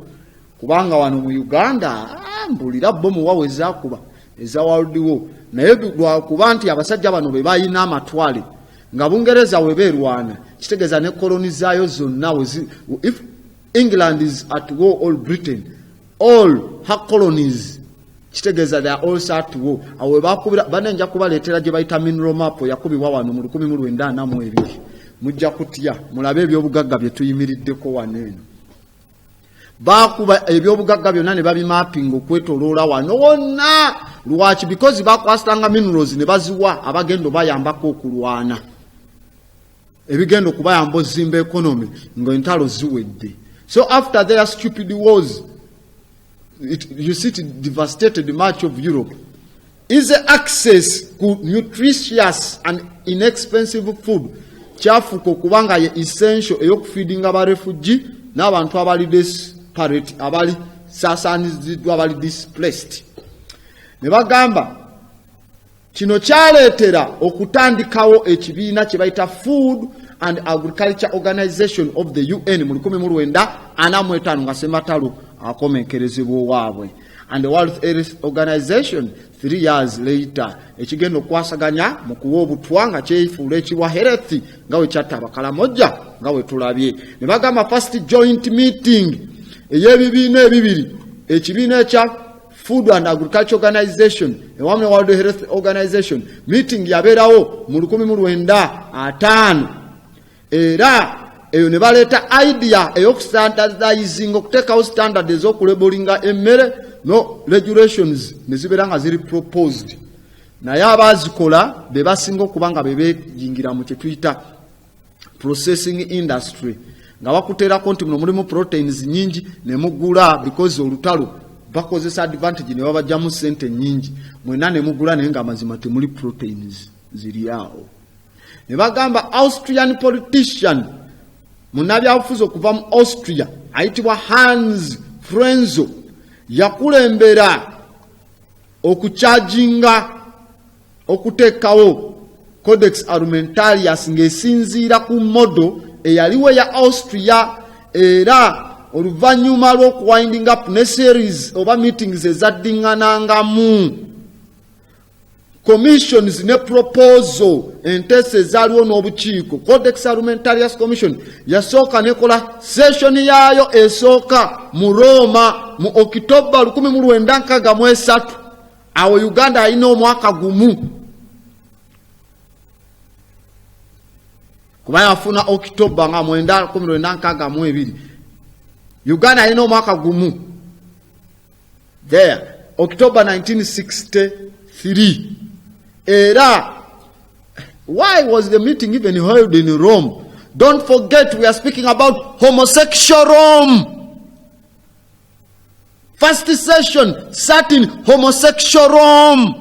Kubanga wano mu Uganda mbulira bomu waweza kuba eza World War. Naye kuba nti abasajja bano be bayina amatwale nga Bungereza we beerwana, kitegeeza ne kolonizaayo zonna. If England is at war or Britain, all her colonies, kitegeeza they are also at war. Awe bakubira banenja kubaleetera gye bayita mineral map yakubibwa wano mu 1942. Mujja kutya mulabe ebyobugagga bye tuyimiriddeko wano eno. Bakuba ebyobugagga byonna ne babimapping okwetoloola wano wonna. Lwaki? Because bakwasitanga minerals ne baziwa abagendo bayambako okulwana, ebigendo kubayamba ozimba economy nga entalo ziwedde. So after their stupid wars, you see it devastated much of Europe. Easy access to nutritious and inexpensive food kyafuuka okubanga ye essential ey'okufeedinga ba refugee n'abantu abali desperate abali saasaaniziddwa abali displaced. Ne bagamba kino kyaleetera okutandikawo ekibiina kye bayita Food and Agriculture Organization of the UN mu 1945 nga Ssematalo akomenkerezebwa owaabwe, and the World Health Organization 3 years later ekigenda okwasaganya mu kuwa obutwa nga kyeyifuula ekiwa health nga we kyatta Abakalamoja nga we tulabye. Ne bagamba first joint meeting ey'ebibiina ebibiri, ekibiina ekya Food and Agriculture Organization ewamu ne World Health Organization, meeting yabeerawo mu 1905 era eyo ne baleeta idea ey'okustandardizing okuteekawo standard ez'okulebolinga emmere no regulations ne zibeera nga ziri proposed, naye abaazikola be basinga okuba nga be beeyingira mu kye tuyita processing industry, nga bakuteerako nti muno mulimu proteins nyingi ne mugula because olutalo bakozesa advantage ne babajjamu ssente nyingi, mwena ne mugula naye nga mazima temuli proteins ziri awo. Ne bagamba Austrian politician munnabyabufuzi okuva mu Austria ayitibwa Hans Frenzo yakulembera okukyajinga okuteekawo Codex Alimentarius ng'esinziira ku modo eyaliwo ya Austria, era oluvannyuma lw'okuwinding up ne series oba meetings ezaddiŋŋanangamu commissions ne proposal enteesa ezaaliwo n'obukiiko. Codex Alimentarius Commission yasooka nekola session yaayo esooka mu Roma mu October 1963. Awo Uganda alina omwaka gumu kuba yafuna October nga 1962. Uganda alina omwaka gumu there, October 1963. Era why was the meeting even held in Rome? Don't forget we are speaking about homosexual Rome. First session sat in homosexual Rome.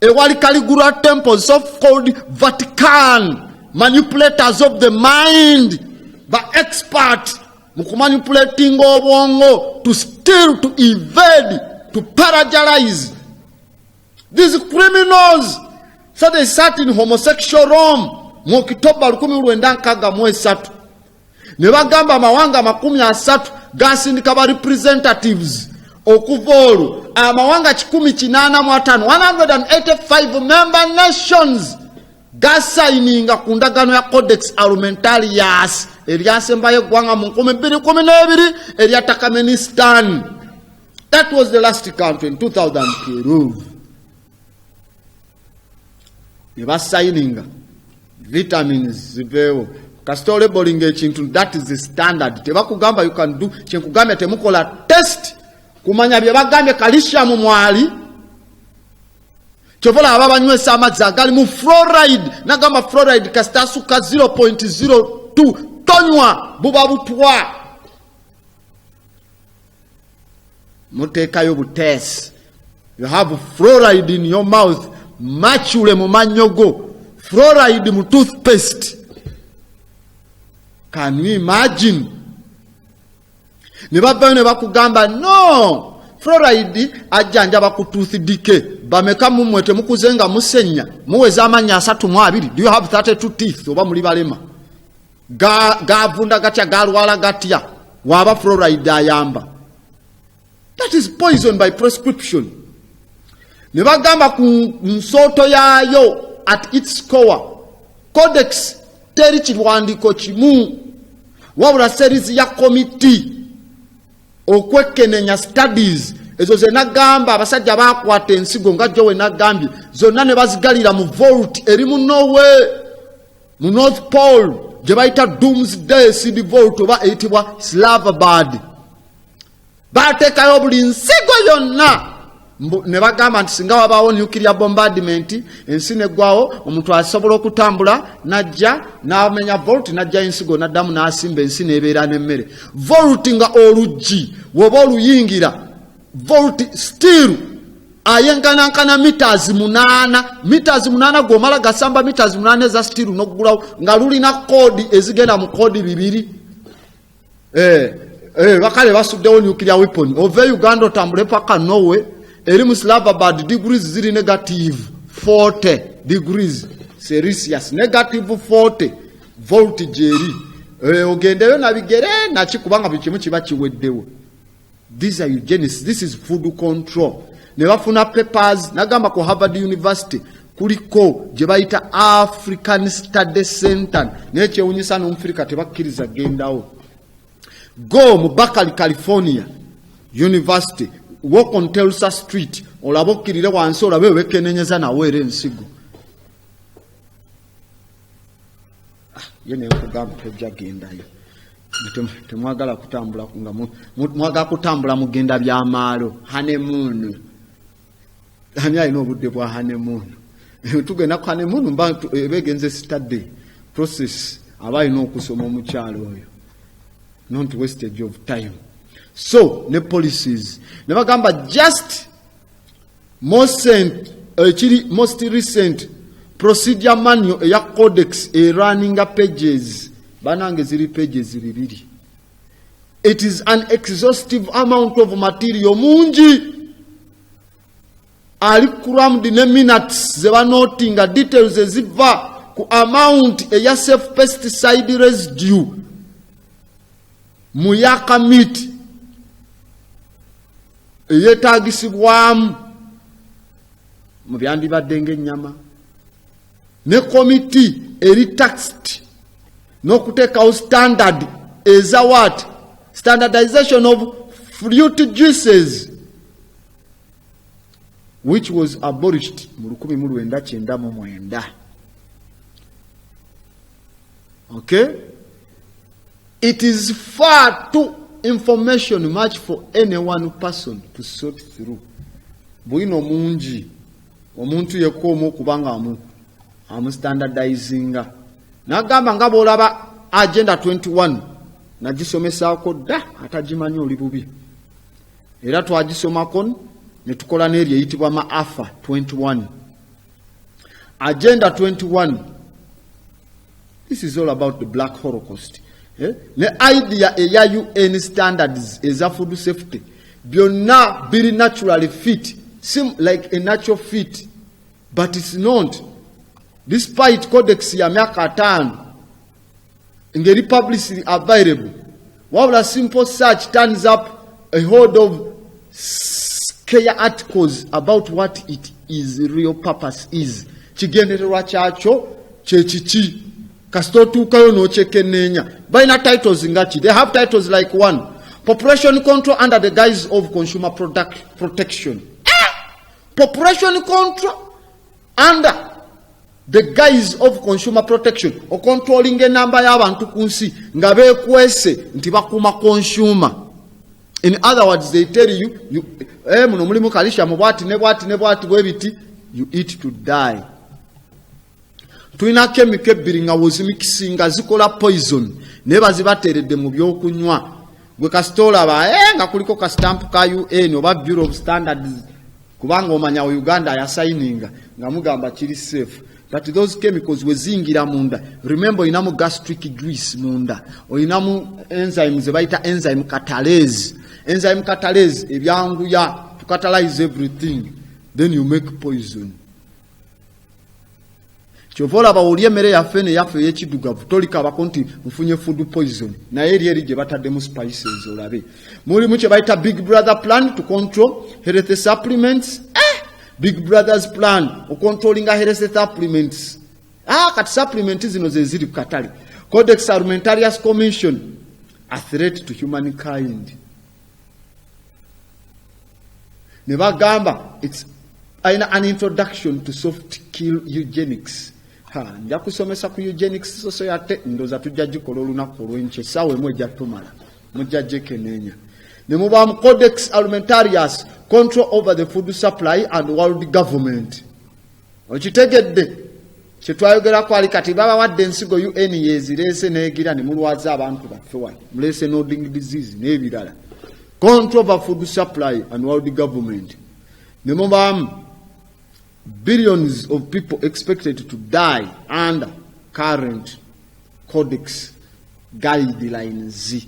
Ewali Caligula temples, so-called Vatican, manipulators of the mind, but expert mukumanipulating obwongo to steal, to evade, to paralyze. These criminals, so they sat in homosexual Rome mu October 1963. Ne bagamba amawanga 30 gasindika ba representatives okuva olwo amawanga 185 185 member nations gasayininga ku ndagaano ya Codex Alimentarius eryasembayo eggwanga mu 2012 erya Turkmenistan. That was the last country in 2012. Nebasayininga vitamins ziveewo kasita olebolinga ekintu, that is the standard. Tebakugamba you can do kyenkugambye temukola test kumanya bye bagambye calcium mwali kyovola aba banywesa amazzi agali mu fluoride. Nagamba fluoride kasita asuka 0.02 tonywa buba butwa. Muteekayo butesi. You have fluoride in your mouth, machule mu manyogo, fluoride mu toothpaste. Can you imagine? Ne bavayo ne bakugamba no, fluoride ajjanjaba ku tooth decay. Bameka mumwe temukuzenga musenya muweza amanya 32. Do you have 32 teeth oba muli balema? Gavunda gatya galwala gatya waba fluoride ayamba. That is poison by prescription. Ne bagamba ku nsoto yayo at its core Codex teri kiwandiiko kimu wabula series ya committee okwekenenya studies ezo ze nagamba abasajja bakwata ensigo nga jowe nagambye zonna ne bazigalira mu vault eri mu Norway mu North Pole gye bayita Doomsday Seed Vault oba eyitibwa Slavabad. Bateekayo buli nsigo yonna ne bagamba nti singa wabaawo nuclear bombardment ensi neggwawo omuntu asobola okutambula najja n'amenya vault najja ensigo n'addamu n'asimba ensi n'ebeera n'emmere. Vault nga oluggi woba oluyingira vault still ayenkanankana meters 8 gomala gasamba meters 8 za steel nokugula nga lulina kodi ezigenda mu kodi 2 bakale basuddewo nuclear weapon ove Uganda otambule paka Norway eri mu Islamabad degrees ziri negative 40 degrees Celsius negative 40 voltage eri ogendeyo nabigere nakikubanga bikimu kiba kiweddewo. These are eugenics. This is food control. Ne bafuna papers nagamba ko Harvard University kuliko gye bayita African Study Center nekyewunyisa n'Omufirika tebakkiriza gendawo. Go mu Berkeley, California University, walk on Tulsa Street, olabokkirire wansi olabe wekenenyeza nawe era ensigo. Yene okugamba tojja gendayo. Temwagala kutambula nga mwagala kutambula mugenda byamaalo honeymoon. Ani alina obudde bwa honeymoon? Tugenda ku honeymoon begenze study process abalina okusoma omukyalo oyo. Not wastage of time. So, ne policies. Ne bagamba just most recent procedure manual ya codex running pages. Banange ziri pages 2. It is an exhaustive amount of material. Munji. Ali crammed in minutes. Zeba notinga details ziva ku amount ya self pesticide residue. Muyaka meat eyetagisibwamu mu byandibadde ng'ennyama ne committee eri taxed n'okuteekawo standard eza what standardization of fruit juices which was abolished mu 1999. Okay. It is far too information much for any one person to sort through. Buino munji omuntu yekomo kubanga amu standardizing. Nagamba ngabo olaba agenda 21 nagisomesako da atajimanyi oli bubi. Era twagisomako ne tukola n'eri eyitibwa maafa 21. Agenda 21. This is all about the Black Holocaust. The idea eya UN standards is a food safety. Byonna biri naturally fit. Seem like a natural fit. But it's not. Despite codex ya miaka 5 ngeri publicly available. While a simple search turns up a horde of scare articles about what it is, real purpose is. Kigendererwa kyacho kyekichi. Kastotukayo no chekenenya. Bina titles ngachi. They have titles like 1. Population control under the guise of consumer protection. Population control under the guise of consumer protection. O controlling a number y'abantu kunsi nga bekwese nti bakuma consumer. In other words, they tell you muno mulimu kalisha mu bwati ne bwati bwebiti, you eat to die. Tuina chemical biringa wozimikisinga zikola poison neba zibateredde mu byokunywa gwe kastola ba nga kuliko ka stamp ka UN oba Bureau of Standards kubanga omanya Uganda ya signinga nga mugamba kiri safe that those chemicals wezingira munda. Remember inamu gastric grease munda o inamu enzymes ebaita enzyme catalase ebyangu ya to catalyze everything, then you make poison. Chovola bawulye mere ya fene yafe yekidugavu tolika bakonti mfunye food poison na eri gye batadde spices olabe. Muri muche baita Big Brother plan to control health supplements. Big Brother's plan o controlling health supplements. Kati supplements zino zeziri katali. Codex Alimentarius Commission, a threat to humankind. Nebagamba it's an introduction to soft kill eugenics. Nja kusomesa ku eugenics soso yate ndoza tujja gikola olunaku olw'enkye sawe mweja tumala mujja jekenenya ne muba mu Codex Alimentarius, control over the food supply and world government. Okitegedde kyetwayogera kwali kati baba wadde ensigo UN yezirese neegira ne mulwaza abantu baffe wali mulese nodding disease n'ebirala. Control over food supply and world government. ne mubaamu billions of people expected to die under current codex guidelines.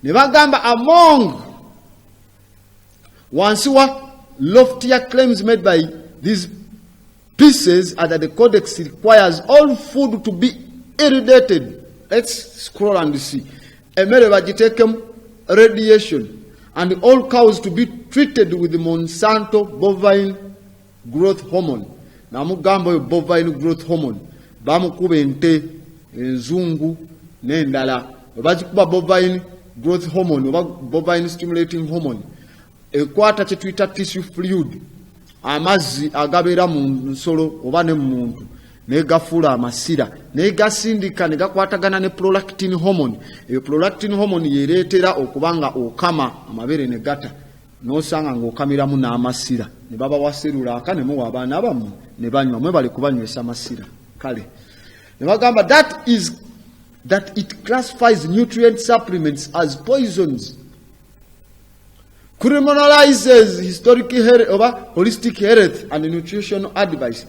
Ne bagamba among wansi wa loftier claims made by these pieces are that the codex requires all food to be irradiated. Let's scroll and see. Emere bagitekemu radiation, and all cows to be treated with the Monsanto bovine growth hormone. Namugamba yo bovine growth hormone. Bamukuba ente, enzungu, n'endala. Bagikuba bovine growth hormone, oba bovine stimulating hormone. Ekwata kye tuyita tissue fluid. Amazzi agabeera mu nsolo oba ne muntu negafuula amasira negasindika ne gakwatagana ne prolactin hormone. Eyo prolactin hormone yereetera okubanga okama amabere ne gata n'osanga ng'okamiramu n'amasira ne baba waserulaka ne muwa abaana abamu ne banywa mwebale kubanywesa amasira. Kale ne bagamba that it classifies nutrient supplements as poisons, criminalizes historic health over holistic health and nutritional advice.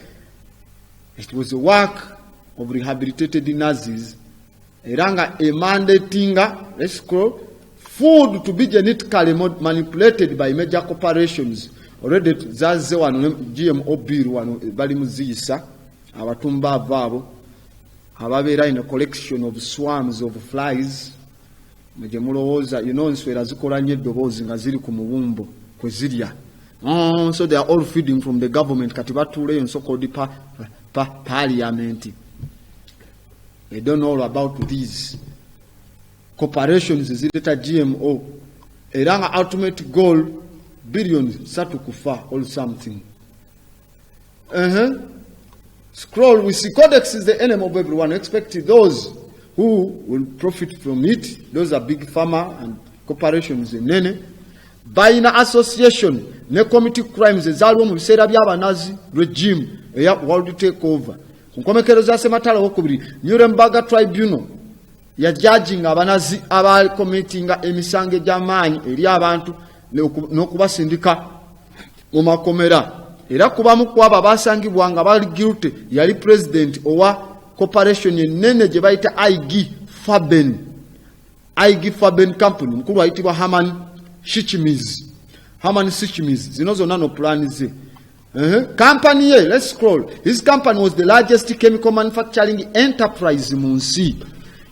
It was the work of rehabilitated nurses. Eranga mandatinga, let's scroll, food to be genetically manipulated by major corporations. Already zaze wano GMO bill wano bali muziyisa abatumba avabo ababeera in a collection of swarms of flies. Mujemulowooza nswera zikola nnyo eddoboozi nga ziri ku muwumbo kwe zirya. So they are all feeding from the government. Kati batuuleyo in so-called parliament. They don't know all about these corporations zireta GMO. Era nga ultimate goal billions satu kufa or something. Scroll, we see codex is the enemy of everyone. Expect those who will profit from it. Those are big pharma and corporations in nene. Buying association, ne committee crimes, ezaliwo mu biseera by'abanazi regime eya world takeover. Kunkomekero za sematala wokubiri, Nuremberg Tribunal ya judging abanazi aba committinga emisango egy'amaanyi eri abantu n'okubasindika mu makomera. Era kubamu kwabo basangibwanga bali guilty yali president owa corporation yenene gye bayita IG Farben company, mukulu ayitibwa Herman Sichimiz. Zino zonna no plan ze. Company ye, let's scroll. His company was the largest chemical manufacturing enterprise mu nsi.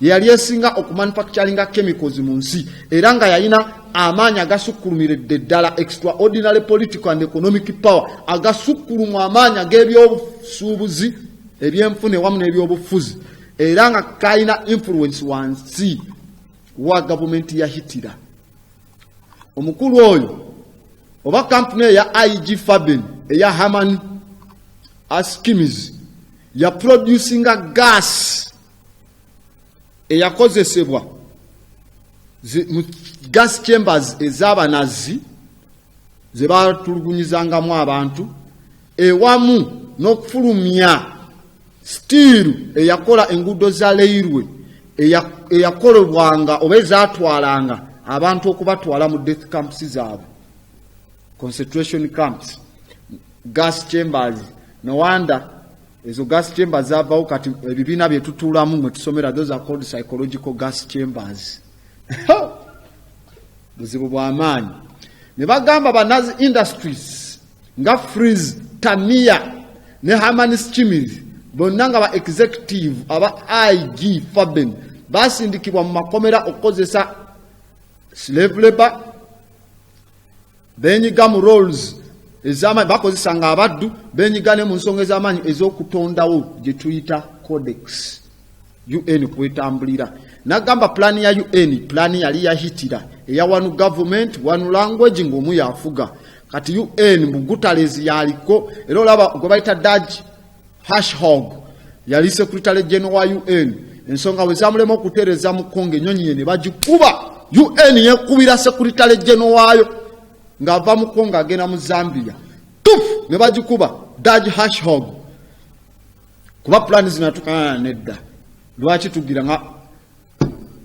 Yali esinga okumanufacturing chemicals mu nsi. Era nga yalina amaanyi agasukulumiridde ddala, extraordinary political and economic power, agasukulumu amaanyi ag'ebyobusuubuzi, ebyenfuna wamu n'ebyobufuzi. Era nga kalina influence wansi wa government ya Hitler. Omukulu oyo oba company ya IG Farben eya Herman Sichimiz ya producing a gas eyakozesebwa gas chambers ez'abanazi ze batulugunyizangamu abantu ewamu n'okufulumya steel eyakola enguudo za railway eyakolebwanga oba ezatwalanga abantu okubatwala mu death camps zaabwe, concentration camps, gas chambers. No wonder ezo gas chambers zavaawo kati ebibiina bye tutuulamu mwe tusomera, those are called psychological gas chambers. Buzibu bw'amaanyi. Ne bagamba banazi industries nga Freeze, Tamiya ne Herman Sichimiz bonna nga ba executive aba IG Farben basindikibwa mu makomera okukozesa slave labor, benyiga mu roles ez'amaanyi, bakozesanga abaddu, benyiga ne mu nsonga ez'amaanyi ez'okutondawo gye tuyita codex UN kwetambulira. Nagamba plan ya UN, plan yali ya Hitler eya one government one language ng'omu yafuga. Kati UN Bugutalezi yaliko, era olaba gwe bayita Dutch Hashhog yali secretary general wa UN. Ensonga bwe zamulema okutereeza mu Kongo ennyonyi ye ne bagikuba. UN yekubira secretary general waayo ng'ava mu Kongo agenda mu Zambia. Tuf ne bagikuba Dutch Hashhog. Kuba plan zinatukana nedda. Lwaki tugira nga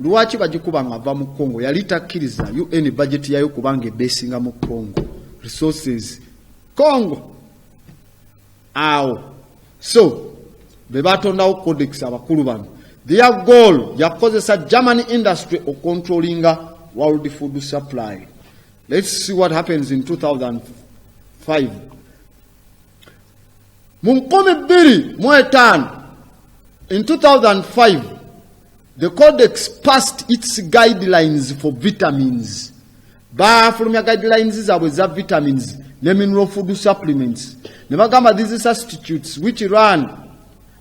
lwaki bagikuba ng'ava mu Kongo? Yali takkiriza UN budget yayo kubanga ebeesinga mu Kongo resources. Congo. Awo. So, bebatondawo codex abakulu bano. Their goal, yakozesa German industry of controlling world food supply. Let's see what happens in 2005. Munkome biri mwetan. In 2005, the codex passed its guidelines for vitamins. From your guidelines are vitamins, the mineral food supplements. Nevagamba, these substitutes which run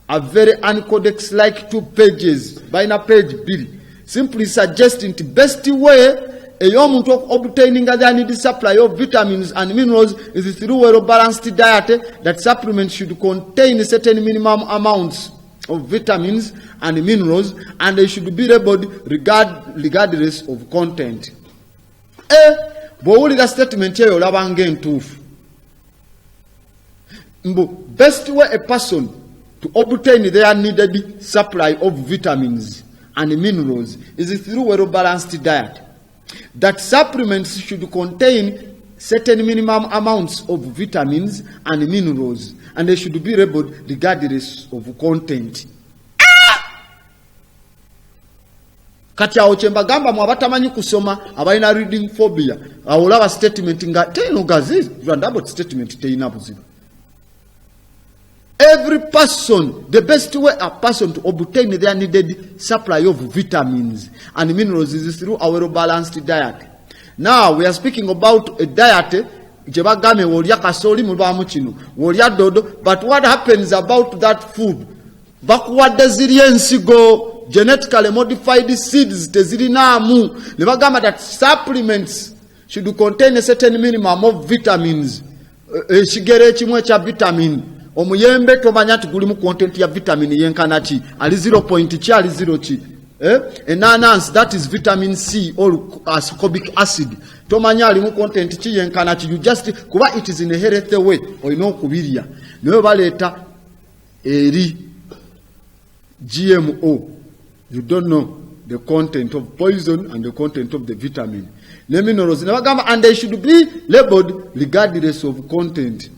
a very uncodex-like 2 pages, by a page bill, simply suggesting the best way a young of obtaining the needed supply of vitamins and minerals is through a balanced diet that supplements should contain certain minimum amounts of vitamins and minerals, and they should be labeled regardless of content. Bowulira statement eyo olabanga entuufu. Best way a person to obtain their needed supply of vitamins and minerals is through a balanced diet. That supplements should contain certain minimum amounts of vitamins and minerals, and they should be labeled regardless of content. Kati awo kyembagamba mu abatamanyi kusoma abalina reading phobia awolaba statement nga teno gazi randabo statement teina buzibu. Every person, the best way a person to obtain their needed supply of vitamins and minerals is through our balanced diet. Now we are speaking about a diet jebagame wolya kasoli mubamu kino wolya dodo, but what happens about that food? Bakuwadde ziri ensigo, genetically modified seeds tezirinamu. Nebagamba that supplements should contain a certain minimum of vitamins. Ekigere kimwe kya vitamin. Omuyembe tomanya nti gulimu content ya vitamin yenkana ki ali 0. Ki ali 0 ki. Ananas, that is vitamin C or ascorbic acid. Tomanya alimu content ki yenkana ki. You just kuba it is in a healthy way olina okubirya. Naye baleeta eri GMO. You don't know the content of poison and the content of the vitamin. The minerals, and they should be labeled regardless of content.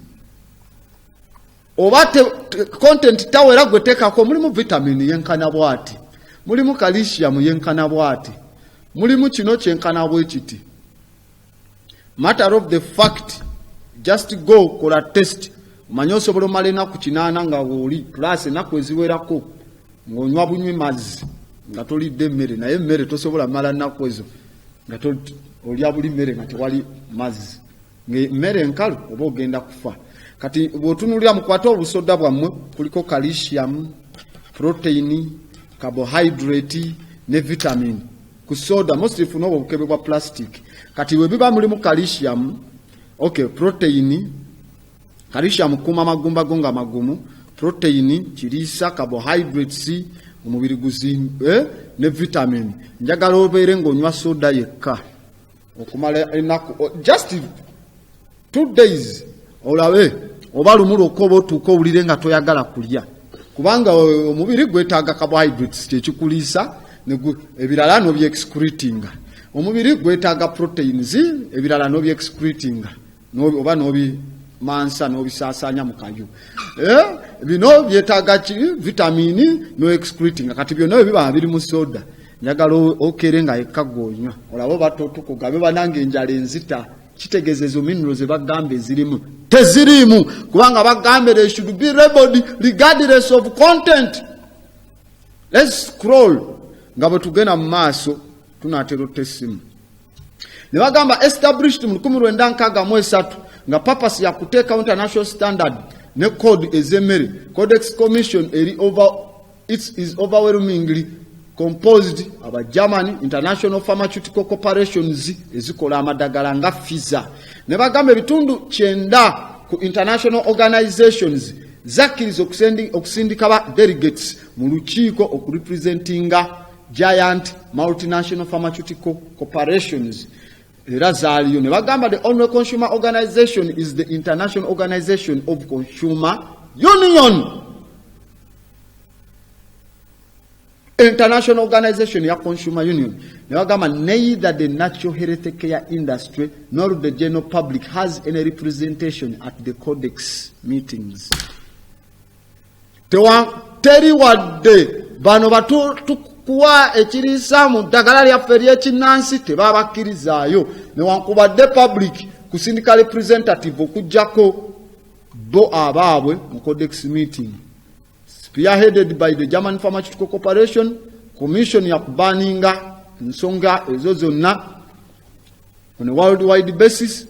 What content tawera gweteka ko mulimu vitamin yenkana bwati. Mulimu calcium yenkana bwati. Mulimu kino kyenkana bwekiti. Matter of the fact, just go kola test. Manyoso bolo malena ku kinana nga woli plus naku eziwerako ngonywa bunywi mazzi nga tolidde emmere naye emmere tosobola mala nnaku ezo nga olya buli mmere nga tewali mazzi emmere enkalu oba ogenda kufa. Kati bw'otunuulira mukwate obusoda bwammwe kuliko calcium, protein, carbohydrate ne vitamin. Ku soda mostly funa obukebe bwa plastic. Kati we biba mulimu calcium, okay, protein, calcium kuma magumba gonga magumu, protein, kirisa, carbohydrates, omubiri guzimbe, ne vitamin. Njagala obeere ng'onywa soda yekka. Okumala enaku just 2 days olabe oba lumu okoba otuuka owulire nga toyagala kulya. Kubanga omubiri gwetaaga carbohydrates kyekikuliisa ebirala n'obyexcretinga. Omubiri gwetaaga proteins ebirala n'obyexcretinga oba n'obimansa n'obisaasaanya mu kayu. Bino byetaaga vitamini n'oexcretinga. Kati byonna biba biri mu soda. Njagala okere nga yekka gw'onywa. Olaba batotukuga be banange enjala enzita. Kitegeeza ezo minerals bagambe zirimu tezirimu kubanga bagambe they should be labeled regardless of content. Let's scroll nga bwe tugenda mu maaso tunaatera otesimu. Ne bagamba established mu 1963 nga purpose ya kuteekawo international standard ne code ez'emmere. Codex Commission is overwhelmingly composed of German international pharmaceutical corporations ezikola amadagala nga Pfizer. Ne bagamba ebitundu 9 ku international organizations zakkiriza okusindika ba delegates mu lukiiko okurepresentinga giant multinational pharmaceutical corporations. Era zaaliyo ne bagamba the only consumer organization is the International Organization of Consumer Union. International Organization ya Consumer Union nebagamba neither the natural health care industry nor the general public has any representation at the codex meetings. Teri wadde bano batukuwa ekirisa mu ddagala lyaffe ery'ekinnansi tebabakirizaayo newankubadde public kusindika representative okujjako bo abaabwe mu codex meeting spearheaded by the German Pharmaceutical Corporation commission ya kubaninga ensonga ezo zonna on a worldwide basis.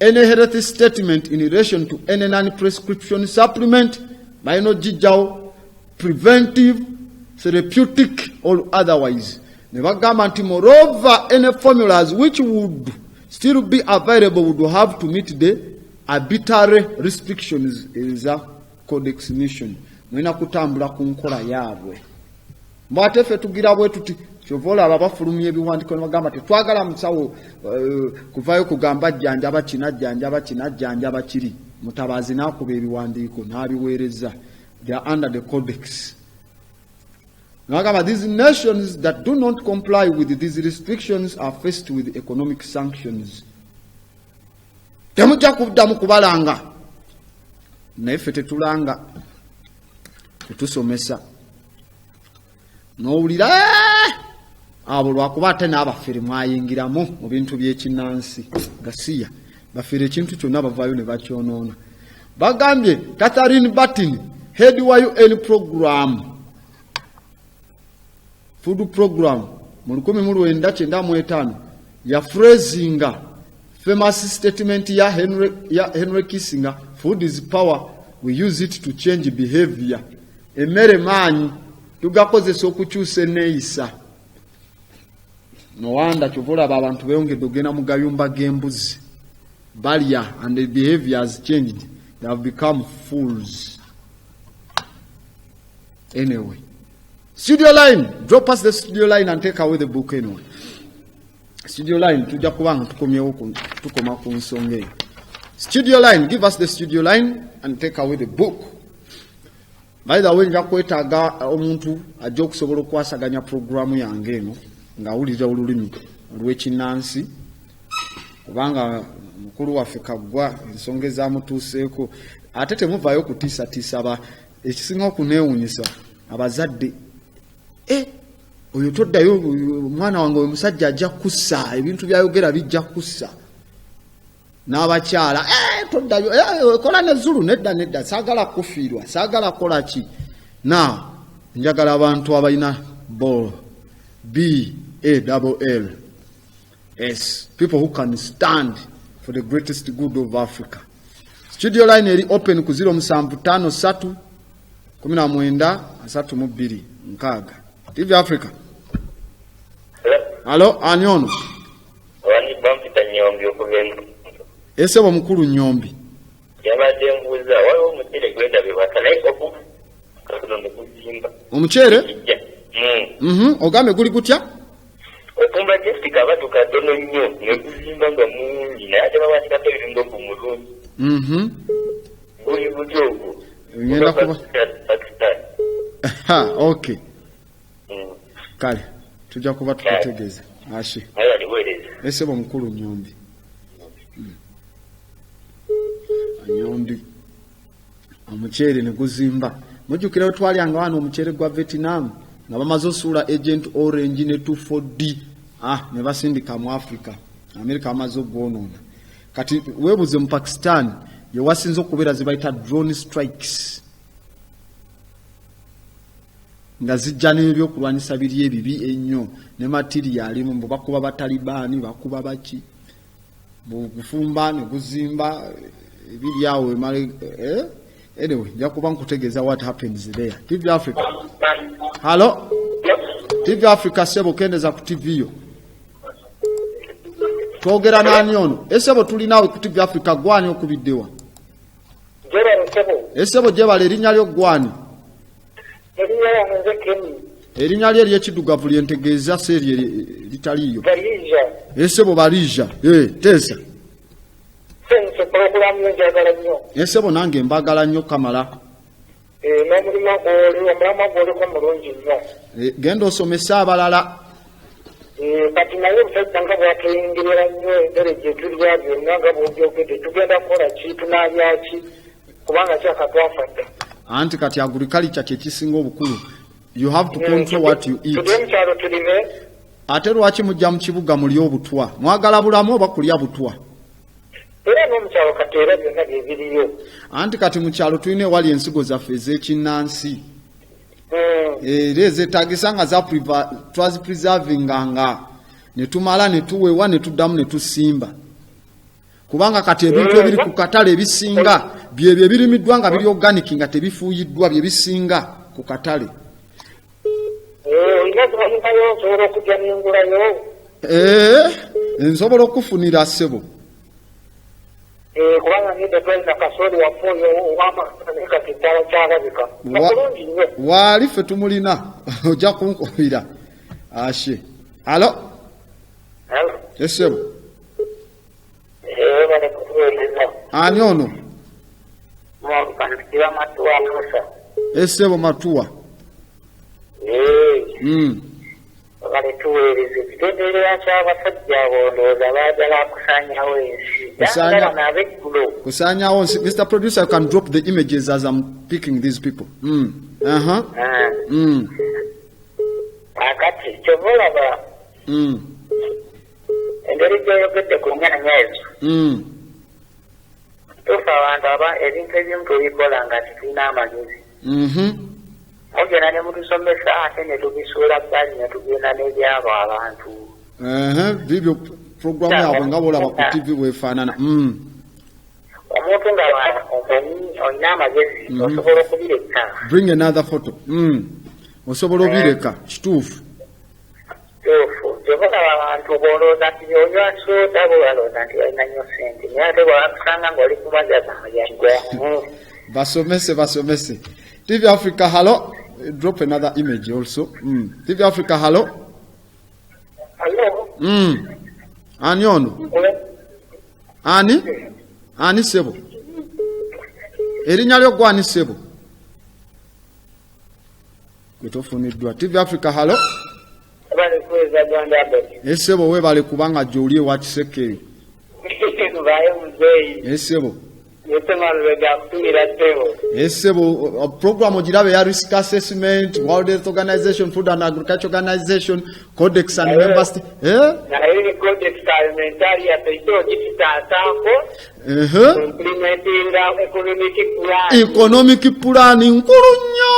Any health statement in relation to any non-prescription supplement biological, preventive, therapeutic or otherwise. Nebagamba nti moreover any formulas which would still be available would have to meet the arbitrary restrictions is a codex mission. Mwina kutambula ku nkola yaabwe. Mbate ffe tugira bwe tuti kyovola abafulumya ebiwandiiko ne bagamba tetwagala musawo kuvayo kugamba jjanjaba kinajjanjaba kiri. Mutabazi n'akuba ebiwandiiko n'abiweereza. They are under the codex. Nagamba these nations that do not comply with these restrictions are faced with economic sanctions. Temujja kuddamu kubalanga. Naye ffe tetulanga. Tetusomesa. N'owulira abo lwakuba ate n'abafere mwayingiramu mu bintu by'ekinnansi. Gasiya. Bafere ekintu kyonna bavaayo ne bakyonoona. Bagambye Catherine Batten, head wa UN program, food program, mu 1995 ya phrasinga famous statement ya Henry Kissinger, food is power, we use it to change behavior. Emmere maanyi tugakozesa okukyusa enneeyisa. No wonder kyovula abantu beeyongedde okugenda mu gayumba g'embuzi. Barrier and the behavior has changed. They have become fools. Anyway. Studio line. Drop us the studio line and take away the book anyway. Studio line. Tujja kubanga tukoma ku nsonga eyo. Studio line. Give us the studio line and take away the book. By the way, nja kwetaaga omuntu ajja okusobola okwasaganya programu yange eno ng'awulira olulimi olw'ekinnansi kubanga mukulu waffe Kaggwa ensonga ezamutuuseeko ate temuvaayo kutiisatiisa ekisinga okuneewuunyisa abazadde oyo toddayo omwana wange oyo musajja ajja kussa ebintu byayogera bijja kussa n'abakyala toddayo kola nezzulu nedda saagala kufiirwa saagala kola ki njagala abantu abalina BALLS, people who can stand for the greatest good of Africa. Studio line eri open ku 0753 19 32 TV Africa. Hello, Anyono. Wani bampita Nyombi okugenda. Esebo mukulu Nyombi. Yabadde mbuuza waliwo omuceere gwenda bibata naye okunono kuzimba. Omuceere? Ogambe guli gutya? Okumba just kabatu katono nnyo nekuzimba nga mungi naye ate bawatikako ebiringa ku mulungi. Guli gutya ogwo. Ngenda kuba. Okay. Kale, tujja kuba tukutegeeza. Ashe. Ayo niweereza. Esebo mukulu Nyombi. Nyombi. Omuceere ne guzimba. Mujjukira we twalyanga wano omuceere gwa Vietnam nga bamaze osuula Agent Orange ne 24D ne basindika mu Africa. America amaze ogwonoona. Kati weebuze mu Pakistan ye wasinze okubeera ze bayita drone strikes. Nga zijja n'ebyokulwanyisa biri ebibi ennyo ne material mu bakuba Batalibaani bakuba baki bufumba ne guzimba ebiri awo emale anyway njakuba nkutegeeza what happens there. TV Africa. Hello? TV Africa sebo kendeza ku TV yo. Twogera nani ono? Esebo tulinawe ku TV Africa gwani okubiddewa? Esebo gyebala erinnya lyo gwani? Erinnya lye ery'ekiddugavu lyentegeeza seeri litaliyo. Esebo Balija. Teesa. Esebo nange mbagala nnyo Kamala. n'omulimu gw'oli omulamu gw'oliko mulungi nnyo. Genda osomesa abalala. Kati naye omusajja nga bw'atuyingirira nnyo emmere gye tulya byonna nga bw'obyogedde tugenda kukola ki tunaabyaki kubanga kyakatwafadde. Anti kati agriculture kye kisinga obukulu. You have to control what you eat. Tuli mu kyalo tulime. Ate lwaki mujja mu kibuga mulya obutwa? Mwagala bulamu oba kulya butwa? Era n'omukyalo kati era byonna byebiriyo. Anti kati mu kyalo tulina ewali ensigo zaffe ez'ekinnansi. Era ezeetaagisa nga twazipreservinganga ne tumala ne tuweewa ne tuddamu ne tusimba. Kubanga kati ebintu ebiri ku katale ebisinga byebyo ebirimiddwa nga biri organic nga tebifuuyiddwa bye bisinga ku katale. Nsobola okufunira ssebo. Waali ffe tumulina ojja kunkubira. Ashe. Alo? Essebo. Ani ono? Essebo Matuwa. Balituweereza ekiteeberera ky'abasajja abondooza baagala kusaanyawo ensi. Kusaanyawo nsi. Mr. Producer, you can drop the images as I'm picking these people. Akati kyova olaba engeri gy'oyogedde ku nnyaanya ezo. Tufa abantu ebintu ebimu tubikola nga tetulina amagezi. Ogenda ne mutusomesa ate ne tubisuula bbali ne tugenda n'ebyabo abantu. Bibyo programu yaabwe nga bw'olaba ku TV bwefaanana. Omuntu nga omanyi olina amagezi osobola okubireka. Bring another photo. Osobola obireka kituufu. Kyova abantu bw'olowooza nti onywa soda bw'olowooza nti olina nnyo ssente naye ate bw'akusanga ng'oli kubajaza amayanja. Basomese. TV Africa, hello. Drop another image also. TV Africa, hello. Hello. Ani ono? Ani Sebo? Erinnya lyo gwani Sebo? Kwetofuniddwa. TV Africa, hello. Bali kweza Uganda Abedi. Sebo webale kubanga gy'oli ewa Kisekere. Baye muzeeyi. Sebo. Sebo program ogirabe ya risk assessment, World Health Organization, Food and Agriculture Organization, Codex and Member State. Na hili Codex alimentari ya peito kitataako. Implementing economic plan nkulu nnyo.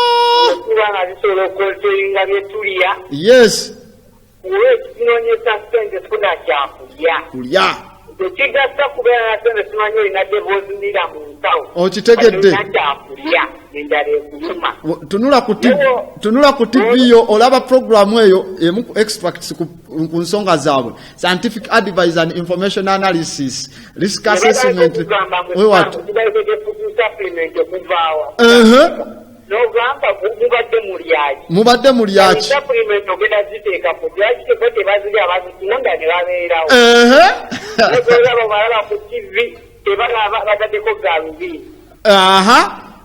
Kubanga bisolo kulturinga byetulia. Yes. Uwe kinonyesa sente kuna kulya. Tekigasa kubeera nasente simanyi olina debozimira mu nsawo. Okitegedde. Tunula ku TV yo olaba programu eyo emu ku extracts ku nsonga zaabwe. Scientific advice and information analysis. Risk assessment. What? Mubadde mulyaki. Supplement ogenda ziteeka ku byaki tekote bazirya bazitunda ne babeerawo.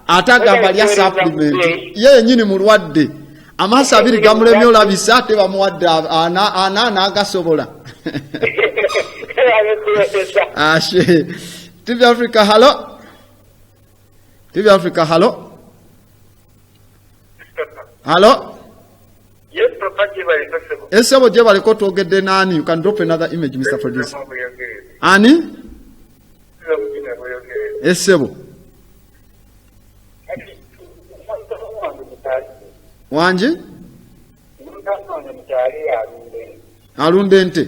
Atagamba lya supplement. Ye nyini mulwadde. Amasa abiri gamulemye olabisa ate bamuwadde ana agasobola. Ashe. TV Africa, hello. TV Africa, hello. Hello. Yes, Papa Jebali. Esebo Jebali ko twogedde nani? You can drop another image, Mr. Producer. Ani? Esebo. Wanje? Alunde nte.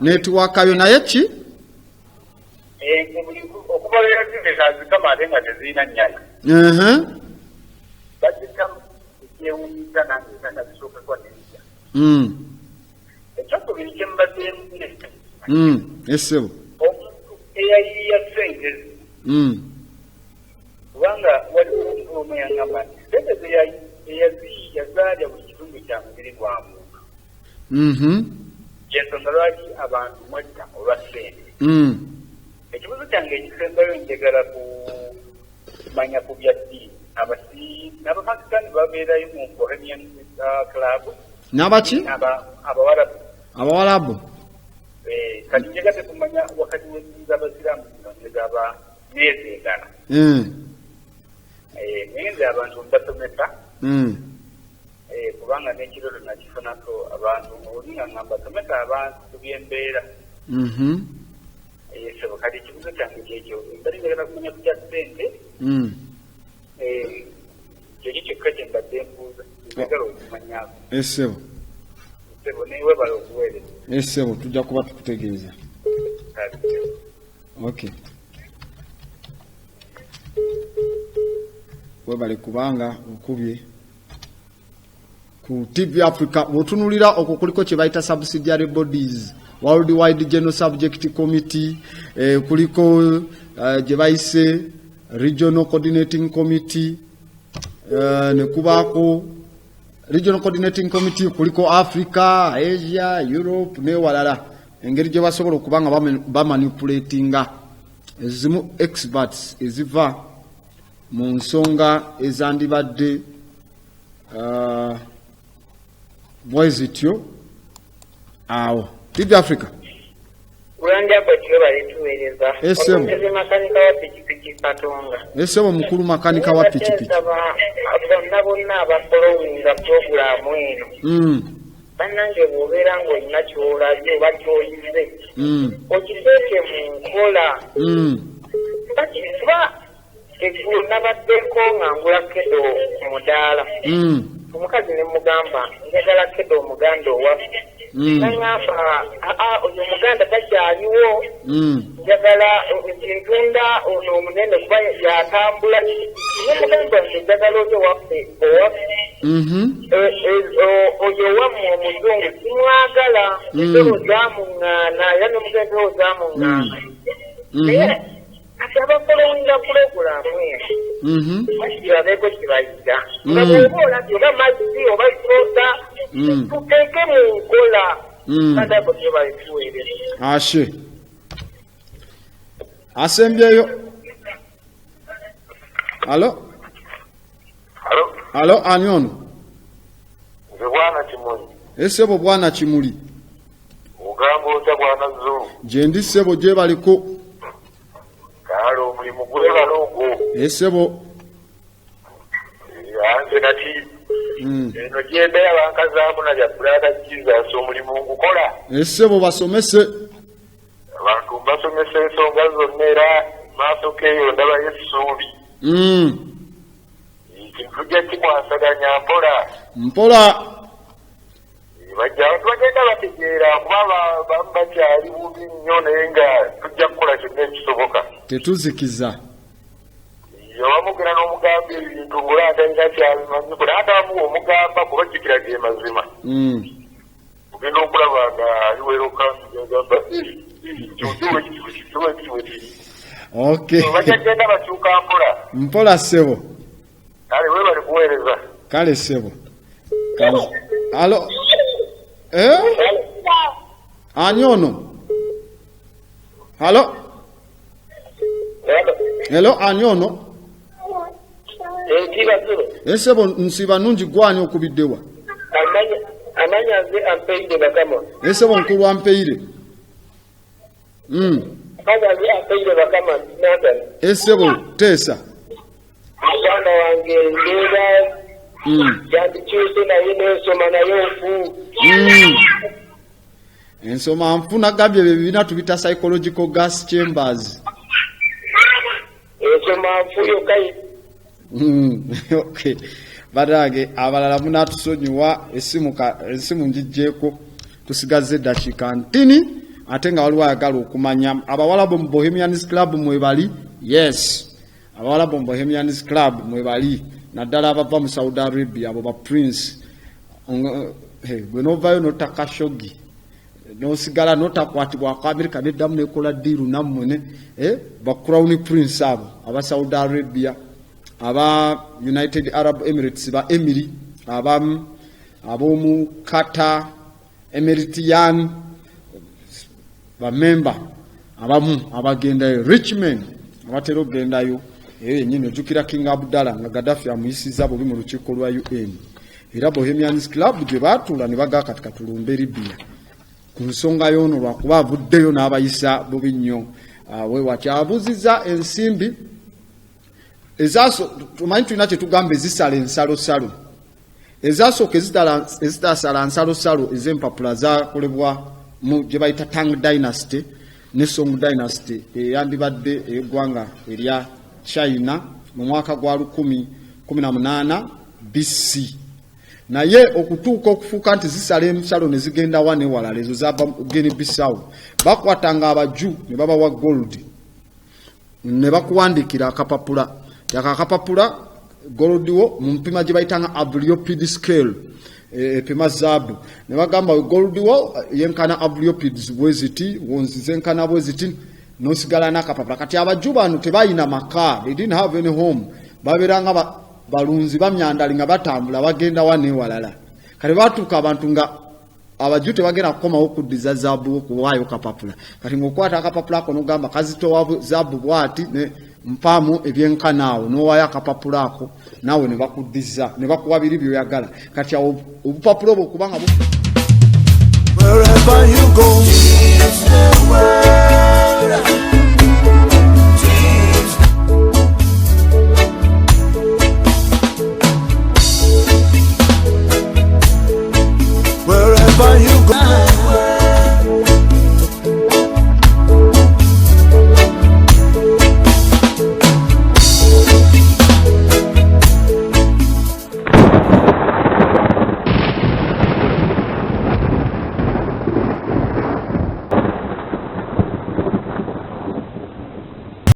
Network ayo naye ki? Okubalira zino kama atenga tezina nyanya. Bazita yewunyisa nange bisoka kwa nenya. Ekyo bilike mbadde Esebo. Omuntu eyayiya sente. Kubanga waliwo omuntu omu yangamba nti sente yazaalya buli kitundu kya mubiri gwa muntu. Yensonga lwaki abantu mwetta olwa sente. ekibuzo kyange ekisembayo njagala kumanya ku bya ddiini n'abapakistani babeerayo mu Bohemian Club n'abaki abawarabu kati njagala kumanya wakati w'eddiini z'abasiraamu nezaba neezeegana naye nze abantu mbasomesa kubanga n'ekirolo nakifunako abantu olinga ngamba somesa abantu ku by'embeera sebo kati ekibuzo kyange kyekyo mbali njagala kumanya ku kya ssente kyekyo kyokka kye mbadde mbuuza njagala okumanyako esebo newebala okuweereza esebo tujja kuba tukutegeeza okay webale kubanga okubye ku TV Africa wotunulira okwo kuliko kye bayita subsidiary bodies Worldwide General Subject Committee kuliko gye bayise Regional Coordinating Committee ne kubako Regional Coordinating Committee kuliko Africa, Asia, Europe ne walala engeri gye basobola okubanga bamanipulatinga ezimu experts eziva mu nsonga ezandibadde bwezityo awo TV Africa Urandi hapo chiwe balitueleza Esebo makanika wa pikipiki Katonga Esebo mukulu makanika wa pikipiki bonna abafolowinga programu eno bannange bw'obeera ng'olina ky'olaze oba ky'oyize okiteeke mu nkola bakiva eggulo nabaddeko nga ngula kedo ku mudaala omukazi ne mugamba njagala kedo omuganda owaffe nangamba oyo omuganda takyaliwo njagala ntunda ono omunene kuba yatambula nemugamba nti njagala oyo owaffe oyo owammwe omuzungu simwagala entero zamuŋŋaana era nomugendo zamuŋŋaana naye ati abafolowinga pulogulaamu eno bakirabeeko kibayita nga bw'oba olabye oba mazzi oba soda tuteeke mu nkola kandi ako kye balituweereza ashe asembyeyo alo ani ono nze bwana kimuli esebo bwana kimuli ogamba otya bwana zulu gye ndi sebo gye baliko kale omulimu gwebala ogwo esebo anze nati eno gyembeera bankazaamu nalya bulata Jesus omulimu ngukola esebo basomese abantu basomesa ensonga zonna era maaso keeyo ndabayo essuubi tujja kikwasaganya mpola bajja abantu bagenda bategeera kuba bamu bakyali bubi nnyo naye nga tujja kukola kyonna ekisoboka tetuzikiza yawamugera n'omugamba ebintu ng'olaatalina kyabimanyi kule ate amuwa omugamba kuba jjukira ge mazima ogenda okulaba nga aliweroka agamba bajjagenda bakyuka mpola sebo kale we bali kuweereza kale sebo alo ani ono hello ani ono esebo nsiba nungi gwani okubiddewa amanya nze ampeire bakama esebo nkulu ampeire kaza nze ampeire bakama nathan esebo tesa mwana wange ndeera yandikyuse naye n'ensoma naye nfu ensoma nfuna gambye ebyo bibina tubita psychological gas chambers ensoma nfu yokai okay badage abalala munatusonyiwa esimu njijjeeko tusigaze eddakiika ntini ate nga waliwo ayagala okumanya abawalabu mu Bohemians Club mwebali yes abawalabu mu Bohemians Club mwebali naddala abava mu Saudi Arabia abo ba Prince gwe novayo notakashogi nosigala notakwatibwa ku America neddamu nekola diiru nammwe ba Crown Prince abo aba Saudi Arabia aba United Arab Emirates ba Emiri abomu Qatar Emiratian ba member abamu abagendayo Richmond abatera okugendayo yennyini ojjukira King Abdallah nga Gaddafi amuyisiza bubi mu lukiiko lwa UN era Bohemians Club gye baatuula ne bagaa kati katulumbe Libya ku nsonga y'ono lwakuba avuddeyo n'abayisa bubi nnyo weewati abuuzizza ensimbi tumanyi tulina kye tugamba ezisala ensalosalo ezasooka ezitasala nsalosalo ez'empapula zakolebwa mu gye bayita Tang Dynasty ne Song Dynasty eyandibadde ey'eggwanga erya China mu mwaka gwa 1018 BC naye okutuuka okufuuka nti zisala ensalo ne zigenda wane walala ezo za Guinea Bissau bakwatanga abaju ne babawa gold ne bakuwandikira akapapula akapapula gold wo mu mpima gye bayitanga Avliopid scale epima zaabu ne bagamba gold wo yenkana Avliopids bweziti wonzi zenkana bweziti nosigala nakapapula kati abaju bano tebayina maka they didn't have any home baberanga balunzi bamyandali nga batambula bagenda wane walala kati batuuka abantu nga abaju tebagenda kukomawo kuddiza zaabu okuwaayo kapapula kati ng'okwata akapapula ako n'ogamba kazitowa zaabu bwati ne mpaamu ebyenkanaawo n'owaayo akapapula ako naawe ne bakuddiza ne bakuwa biri byoyagala kati awo obupapula obwo kubanga wherever you go, it's the world.